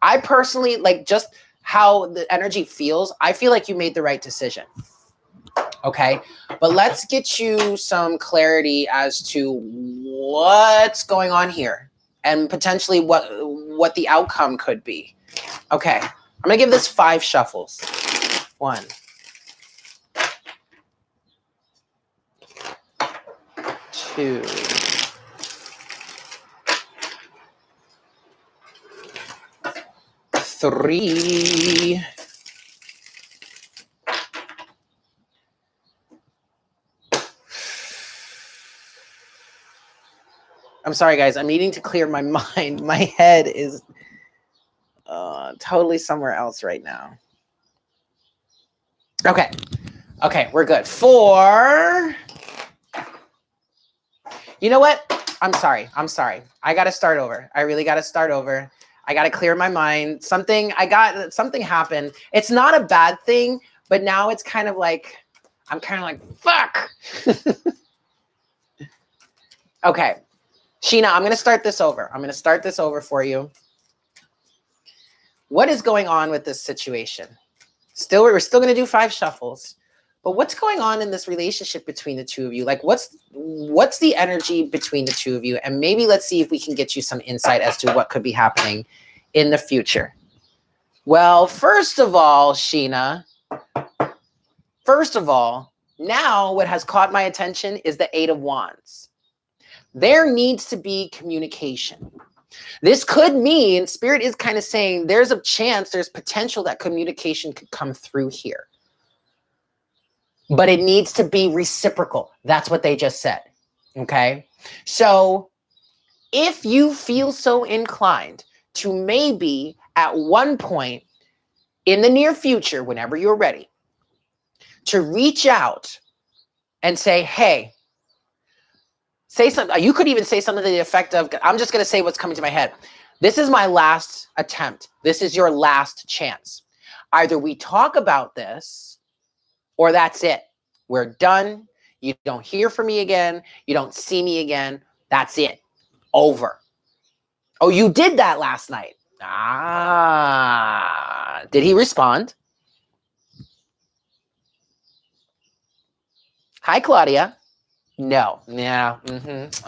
I personally, like, just how the energy feels, I feel like you made the right decision. Okay, but let's get you some clarity as to what's going on here and potentially what the outcome could be. Okay, I'm gonna give this 5 shuffles. 1, 2, 3, 4. I'm sorry, guys. I'm needing to clear my mind. My head is totally somewhere else right now. Okay. Okay, we're good. 4. You know what? I'm sorry. I got to start over. I really got to start over. I got to clear my mind. Something happened. It's not a bad thing, but now it's kind of like, I'm kind of like, fuck. Okay. Sheena, I'm going to start this over for you. What is going on with this situation? We're still going to do 5 shuffles, but what's going on in this relationship between the two of you? Like, what's the energy between the two of you? And we let's see if we can get you some insight as to what could be happening in the future. Well, first of all, Sheena, Now, what has caught my attention is the Eight of Wands. There needs to be communication. This could mean Spirit is kind of saying there's a chance, there's potential that communication could come through here. But it needs to be reciprocal. That's what they just said. Okay. So if you feel so inclined to maybe at one point in the near future, whenever you're ready, to reach out and say, hey, say something. You could even say something to the effect of, I'm just going to say what's coming to my head. This is my last attempt. This is your last chance. Either we talk about this or that's it. We're done. You don't hear from me again. You don't see me again. That's it. Over. Oh, you did that last night. Ah, did he respond? Hi, Claudia. No. Yeah.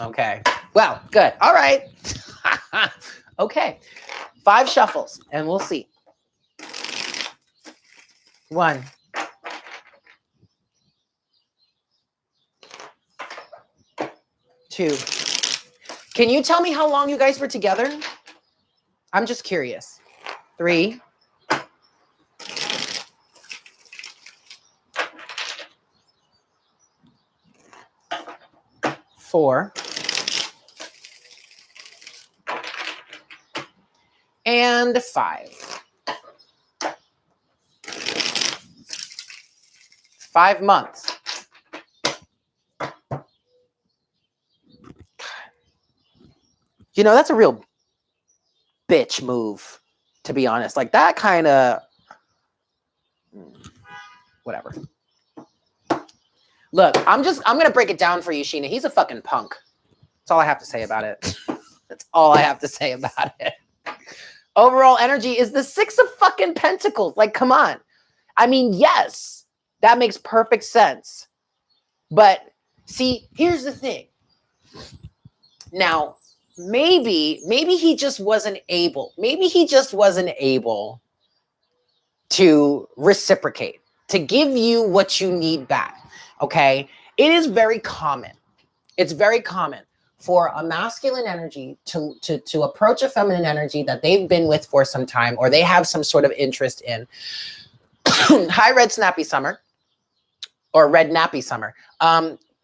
Okay. Well, good. All right. Okay. 5 shuffles and we'll see. 1. 2. Can you tell me how long you guys were together? I'm just curious. 3. 4. And 5. 5 months. You know, that's a real bitch move, to be honest. Like that kind of, whatever. Look, I'm going to break it down for you, Sheena. He's a fucking punk. That's all I have to say about it. That's all I have to say about it. Overall energy is the 6 of fucking Pentacles. Like, come on. I mean, yes, that makes perfect sense. But see, here's the thing. Now, maybe he just wasn't able. Maybe he just wasn't able to reciprocate, to give you what you need back. Okay. It is very common. It's very common for a masculine energy to approach a feminine energy that they've been with for some time, or they have some sort of interest in. Hi, Red Snappy Summer, or Red Nappy Summer.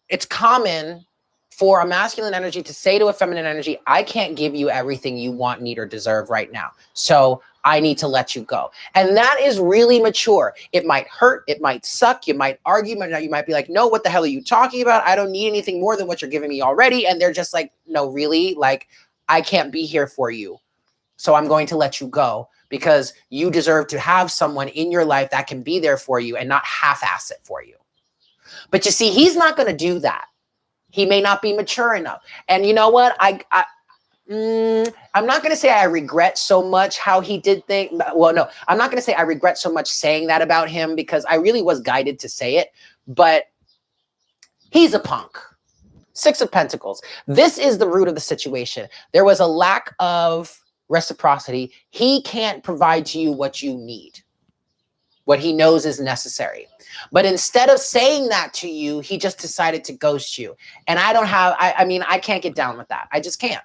It's common for a masculine energy to say to a feminine energy, I can't give you everything you want, need, or deserve right now. So I need to let you go. And that is really mature. It might hurt. It might suck. You might argue. You might be like, no, what the hell are you talking about? I don't need anything more than what you're giving me already. And they're just like, no, really? Like, I can't be here for you. So I'm going to let you go because you deserve to have someone in your life that can be there for you and not half-ass it for you. But you see, he's not going to do that. He may not be mature enough. And you know what? I'm not going to say I regret so much how he did things. Well, no, I'm not going to say I regret so much saying that about him because I really was guided to say it. But he's a punk. 6 of Pentacles. This is the root of the situation. There was a lack of reciprocity. He can't provide to you what you need, what he knows is necessary. But instead of saying that to you, he just decided to ghost you. And I mean, I can't get down with that. I just can't.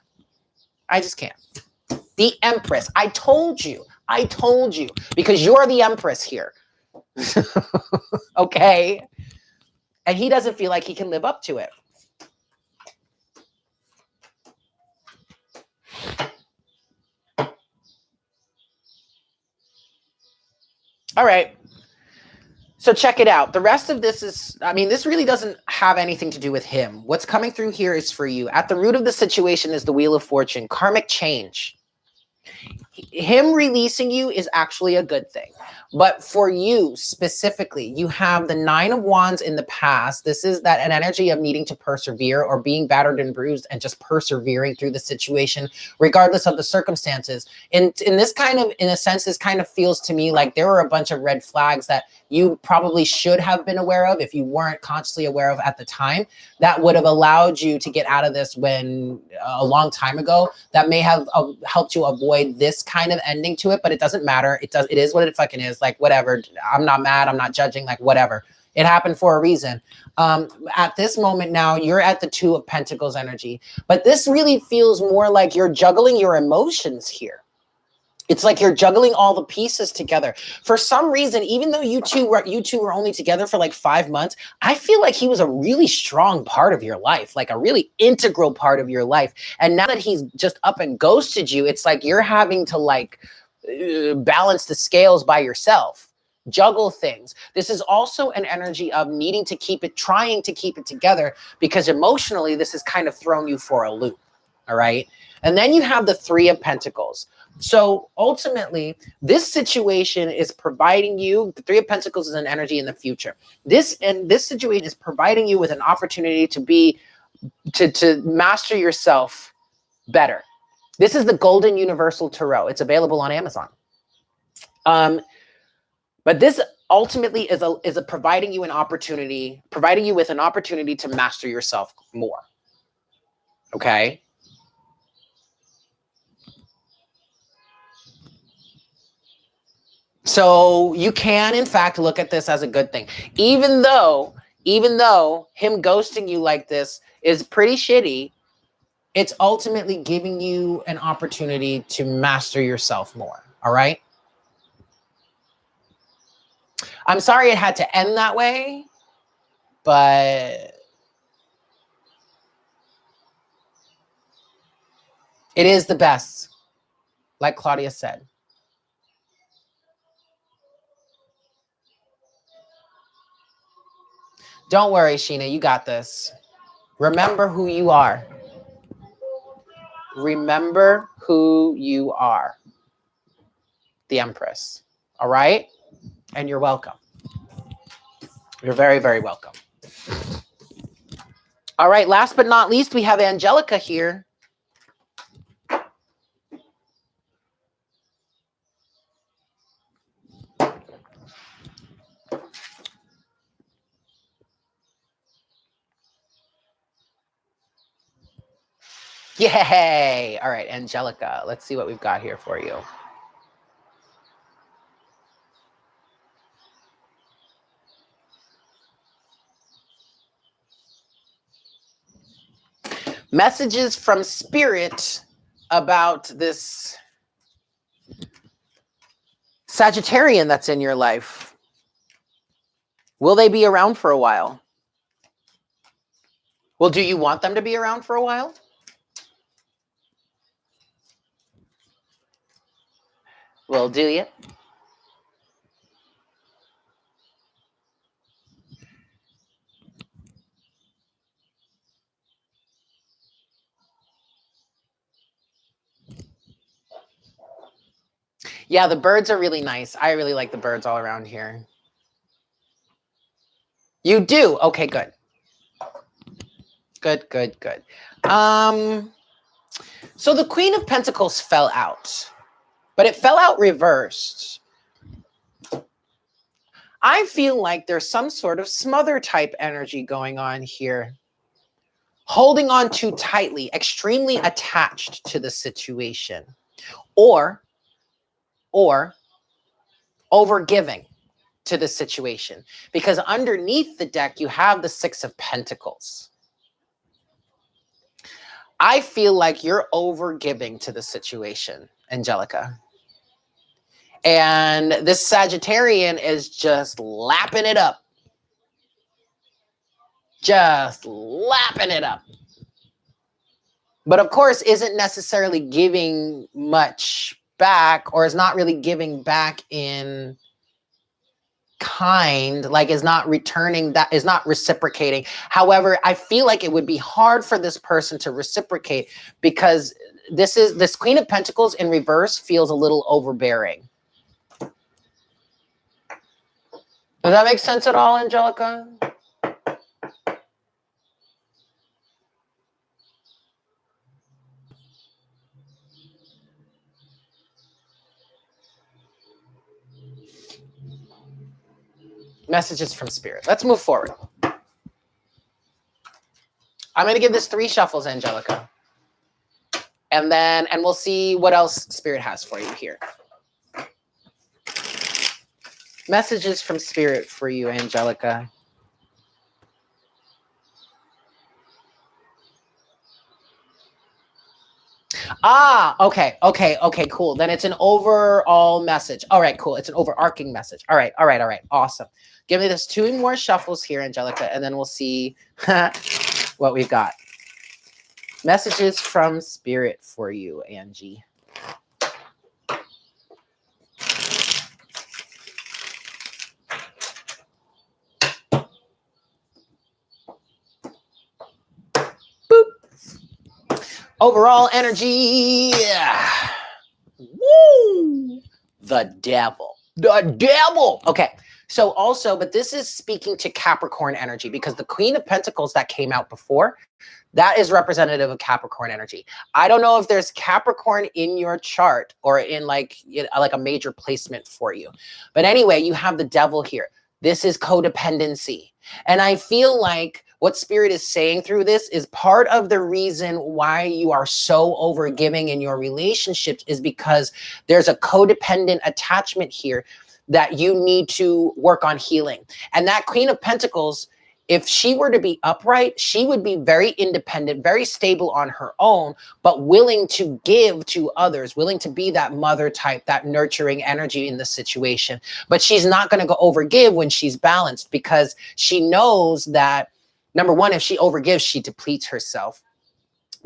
I just can't. The Empress. I told you, because you're the Empress here. Okay. And he doesn't feel like he can live up to it. All right. So check it out. The rest of this is, I mean, this really doesn't have anything to do with him. What's coming through here is for you. At the root of the situation is the Wheel of Fortune, karmic change. Him releasing you is actually a good thing. But for you specifically, you have the 9 of Wands in the past. This is that an energy of needing to persevere or being battered and bruised and just persevering through the situation, regardless of the circumstances. In this kind of, in a sense, this kind of feels to me like there were a bunch of red flags that you probably should have been aware of if you weren't consciously aware of at the time, that would have allowed you to get out of this when a long time ago. That may have helped you avoid this kind of ending to it, but it doesn't matter. It is what it fucking is. Like, whatever. I'm not mad. I'm not judging. Like, whatever. It happened for a reason. At this moment now, you're at the Two of Pentacles energy, but this really feels more like you're juggling your emotions here. It's like you're juggling all the pieces together. For some reason, even though you two were only together for like 5 months, I feel like he was a really strong part of your life, like a really integral part of your life. And now that he's just up and ghosted you, it's like you're having to like balance the scales by yourself, juggle things. This is also an energy of needing to keep it, trying to keep it together, because emotionally, this has kind of thrown you for a loop. All right. And then you have the Three of Pentacles. So ultimately, this situation is providing you, the Three of Pentacles is an energy in the future. This situation is providing you with an opportunity to master yourself better. This is the Golden Universal Tarot. It's available on Amazon. But this ultimately is providing you with an opportunity to master yourself more. Okay. So you can, in fact, look at this as a good thing. Even though him ghosting you like this is pretty shitty, it's ultimately giving you an opportunity to master yourself more. All right. I'm sorry it had to end that way, but it is the best, like Claudia said. Don't worry, Sheena, you got this. Remember who you are. Remember who you are. The Empress. All right? And you're welcome. You're very, very welcome. All right, last but not least, we have Angelica here. Yay! All right, Angelica, let's see what we've got here for you. Messages from Spirit about this Sagittarian that's in your life. Will they be around for a while? Well, do you want them to be around for a while? Well, do you? Yeah, the birds are really nice. I really like the birds all around here. You do? Okay, good. Good, good, good. So the Queen of Pentacles fell out, but it fell out reversed. I feel like there's some sort of smother type energy going on here. Holding on too tightly, extremely attached to the situation, or overgiving to the situation, because underneath the deck, you have the Six of Pentacles. I feel like you're overgiving to the situation, Angelica. And this Sagittarian is just lapping it up. Just lapping it up. But of course, isn't necessarily giving much back, or is not really giving back in kind, like is not returning, that is not reciprocating. However, I feel like it would be hard for this person to reciprocate, because this Queen of Pentacles in reverse feels a little overbearing. Does that make sense at all, Angelica? Messages from Spirit. Let's move forward. I'm going to give this 3 shuffles, Angelica. And we'll see what else Spirit has for you here. Messages from Spirit for you, Angelica. Ah, okay, cool. Then it's an overall message. All right, cool. It's an overarching message. All right. Awesome. Give me this 2 more shuffles here, Angelica, and then we'll see what we've got. Messages from spirit for you, Angie. Boop. Overall energy. Woo! The devil. The devil. Okay. So also, but this is speaking to Capricorn energy because the Queen of Pentacles that came out before, that is representative of Capricorn energy. I don't know if there's Capricorn in your chart or in like a major placement for you. But anyway, you have the devil here. This is codependency. And I feel like what Spirit is saying through this is part of the reason why you are so overgiving in your relationships is because there's a codependent attachment here that you need to work on healing. And that Queen of Pentacles, if she were to be upright, she would be very independent, very stable on her own, but willing to give to others, willing to be that mother type, that nurturing energy in the situation. But she's not going to go overgive when she's balanced because she knows that, number one, if she overgives, she depletes herself.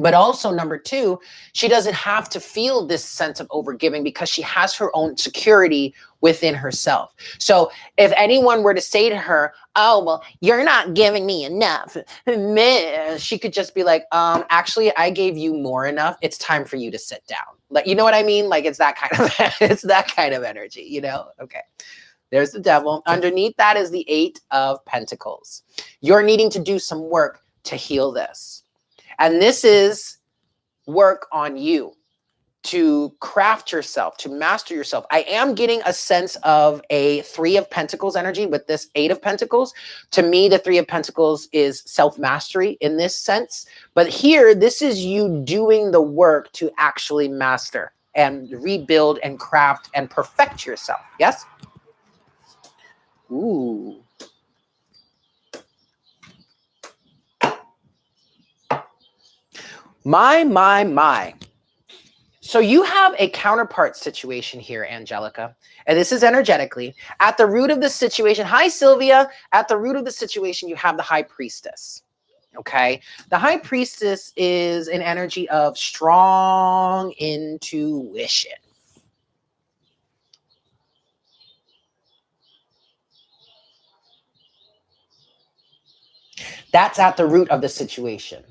But also, number two, she doesn't have to feel this sense of overgiving because she has her own security within herself. So if anyone were to say to her, oh, well, you're not giving me enough, she could just be like, actually, I gave you more enough. It's time for you to sit down. Like, you know what I mean? Like, it's that kind of, it's that kind of energy, you know? Okay. There's the devil. Underneath that is the 8 of Pentacles. You're needing to do some work to heal this. And this is work on you to craft yourself, to master yourself. I am getting a sense of a 3 of Pentacles energy with this 8 of Pentacles. To me, the 3 of Pentacles is self-mastery in this sense. But here, this is you doing the work to actually master and rebuild and craft and perfect yourself. Yes? Ooh. My. So you have a counterpart situation here, Angelica, and this is energetically. At the root of the situation, hi, Sylvia. At the root of the situation, you have the High Priestess, okay? The High Priestess is an energy of strong intuition. That's at the root of the situation.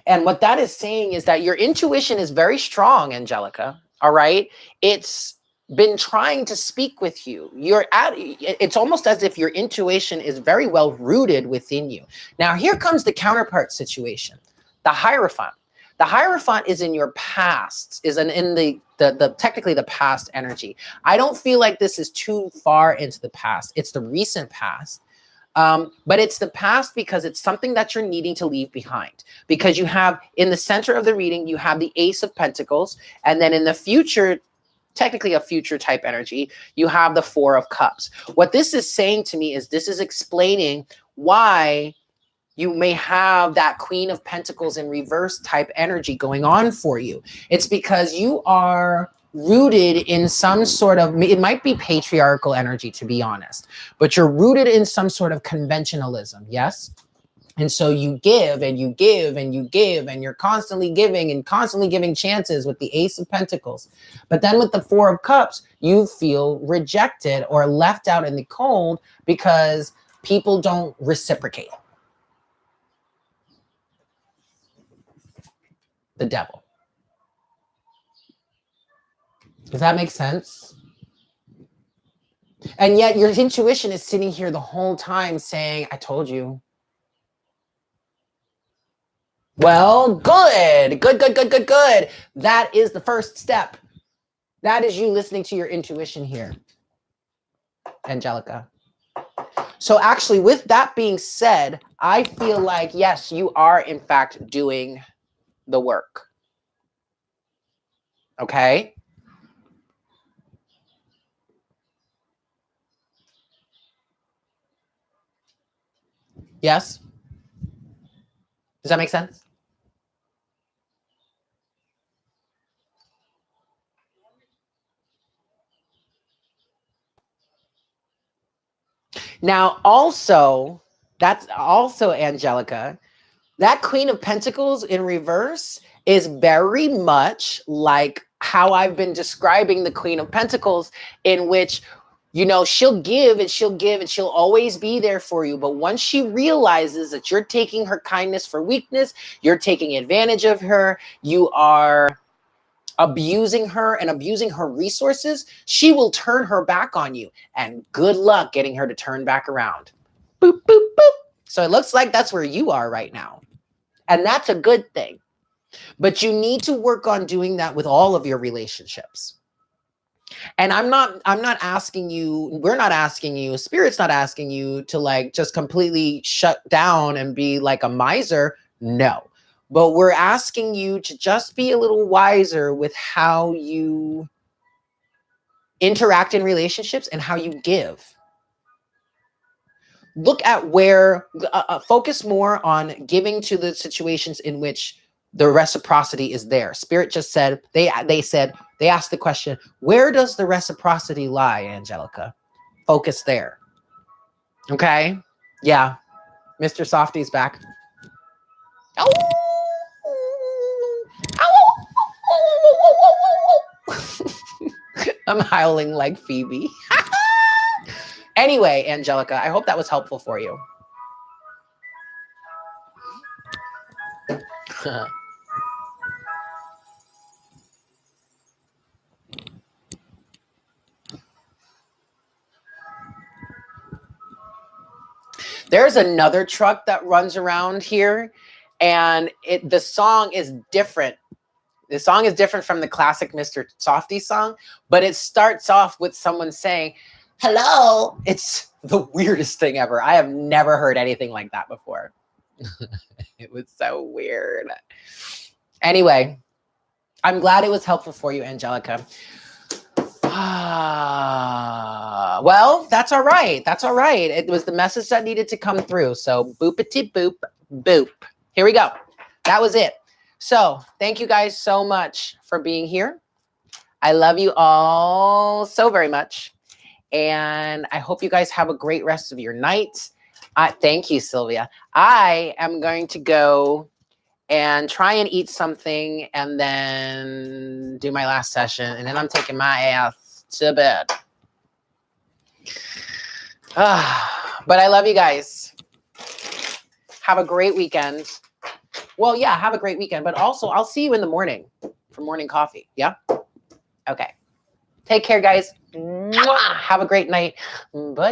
And what that is saying is that your intuition is very strong, Angelica. All right. It's been trying to speak with you. It's almost as if your intuition is very well rooted within you. Now, here comes the counterpart situation, the Hierophant. The Hierophant is in your past, in the technically the past energy. I don't feel like this is too far into the past. It's the recent past. But it's the past because it's something that you're needing to leave behind. Because you have, in the center of the reading, you have the Ace of Pentacles. And then in the future, technically a future type energy, you have the 4 of Cups. What this is saying to me is this is explaining why you may have that Queen of Pentacles in reverse type energy going on for you. It's because you are rooted in some sort of, it might be patriarchal energy, to be honest, but you're rooted in some sort of conventionalism. Yes. And so you give and you give and you give and you're constantly giving and constantly giving chances with the Ace of Pentacles. But then with the 4 of Cups, you feel rejected or left out in the cold because people don't reciprocate. The devil. Does that make sense? And yet your intuition is sitting here the whole time saying, I told you. Well, good. That is the first step. That is you listening to your intuition here, Angelica. So actually, with that being said, I feel like, yes, you are in fact doing the work. Okay? Yes? Does that make sense? Now, also, that's also Angelica. That Queen of Pentacles in reverse is very much like how I've been describing the Queen of Pentacles, in which, you know, she'll give and she'll give and she'll always be there for you. But once she realizes that you're taking her kindness for weakness, you're taking advantage of her, you are abusing her and abusing her resources, she will turn her back on you. And good luck getting her to turn back around. Boop, boop, boop. So it looks like that's where you are right now. And that's a good thing. But you need to work on doing that with all of your relationships. And I'm not asking you, we're not asking you, Spirit's not asking you to like just completely shut down and be like a miser. No. But we're asking you to just be a little wiser with how you interact in relationships and how you give. Look at where, focus more on giving to the situations in which the reciprocity is there. Spirit just said, they asked the question, where does the reciprocity lie, Angelica? Focus there. Okay? Yeah. Mr. Softy's back. Oh! I'm howling like Phoebe. Anyway, Angelica, I hope that was helpful for you. There's another truck that runs around here, and the song is different. The song is different from the classic Mr. Softy song, but it starts off with someone saying, hello. It's the weirdest thing ever. I have never heard anything like that before. It was so weird. Anyway, I'm glad it was helpful for you, Angelica. Well, that's all right. That's all right. It was the message that needed to come through. So boopity boop, boop. Here we go. That was it. So thank you guys so much for being here. I love you all so very much. And I hope you guys have a great rest of your night. Thank you, Sylvia. I am going to go and try and eat something and then do my last session. And then I'm taking my ass to bed. But I love you guys. Have a great weekend. Well, yeah, have a great weekend. But also, I'll see you in the morning for morning coffee. Yeah? Okay. Take care, guys. Have a great night. Bye.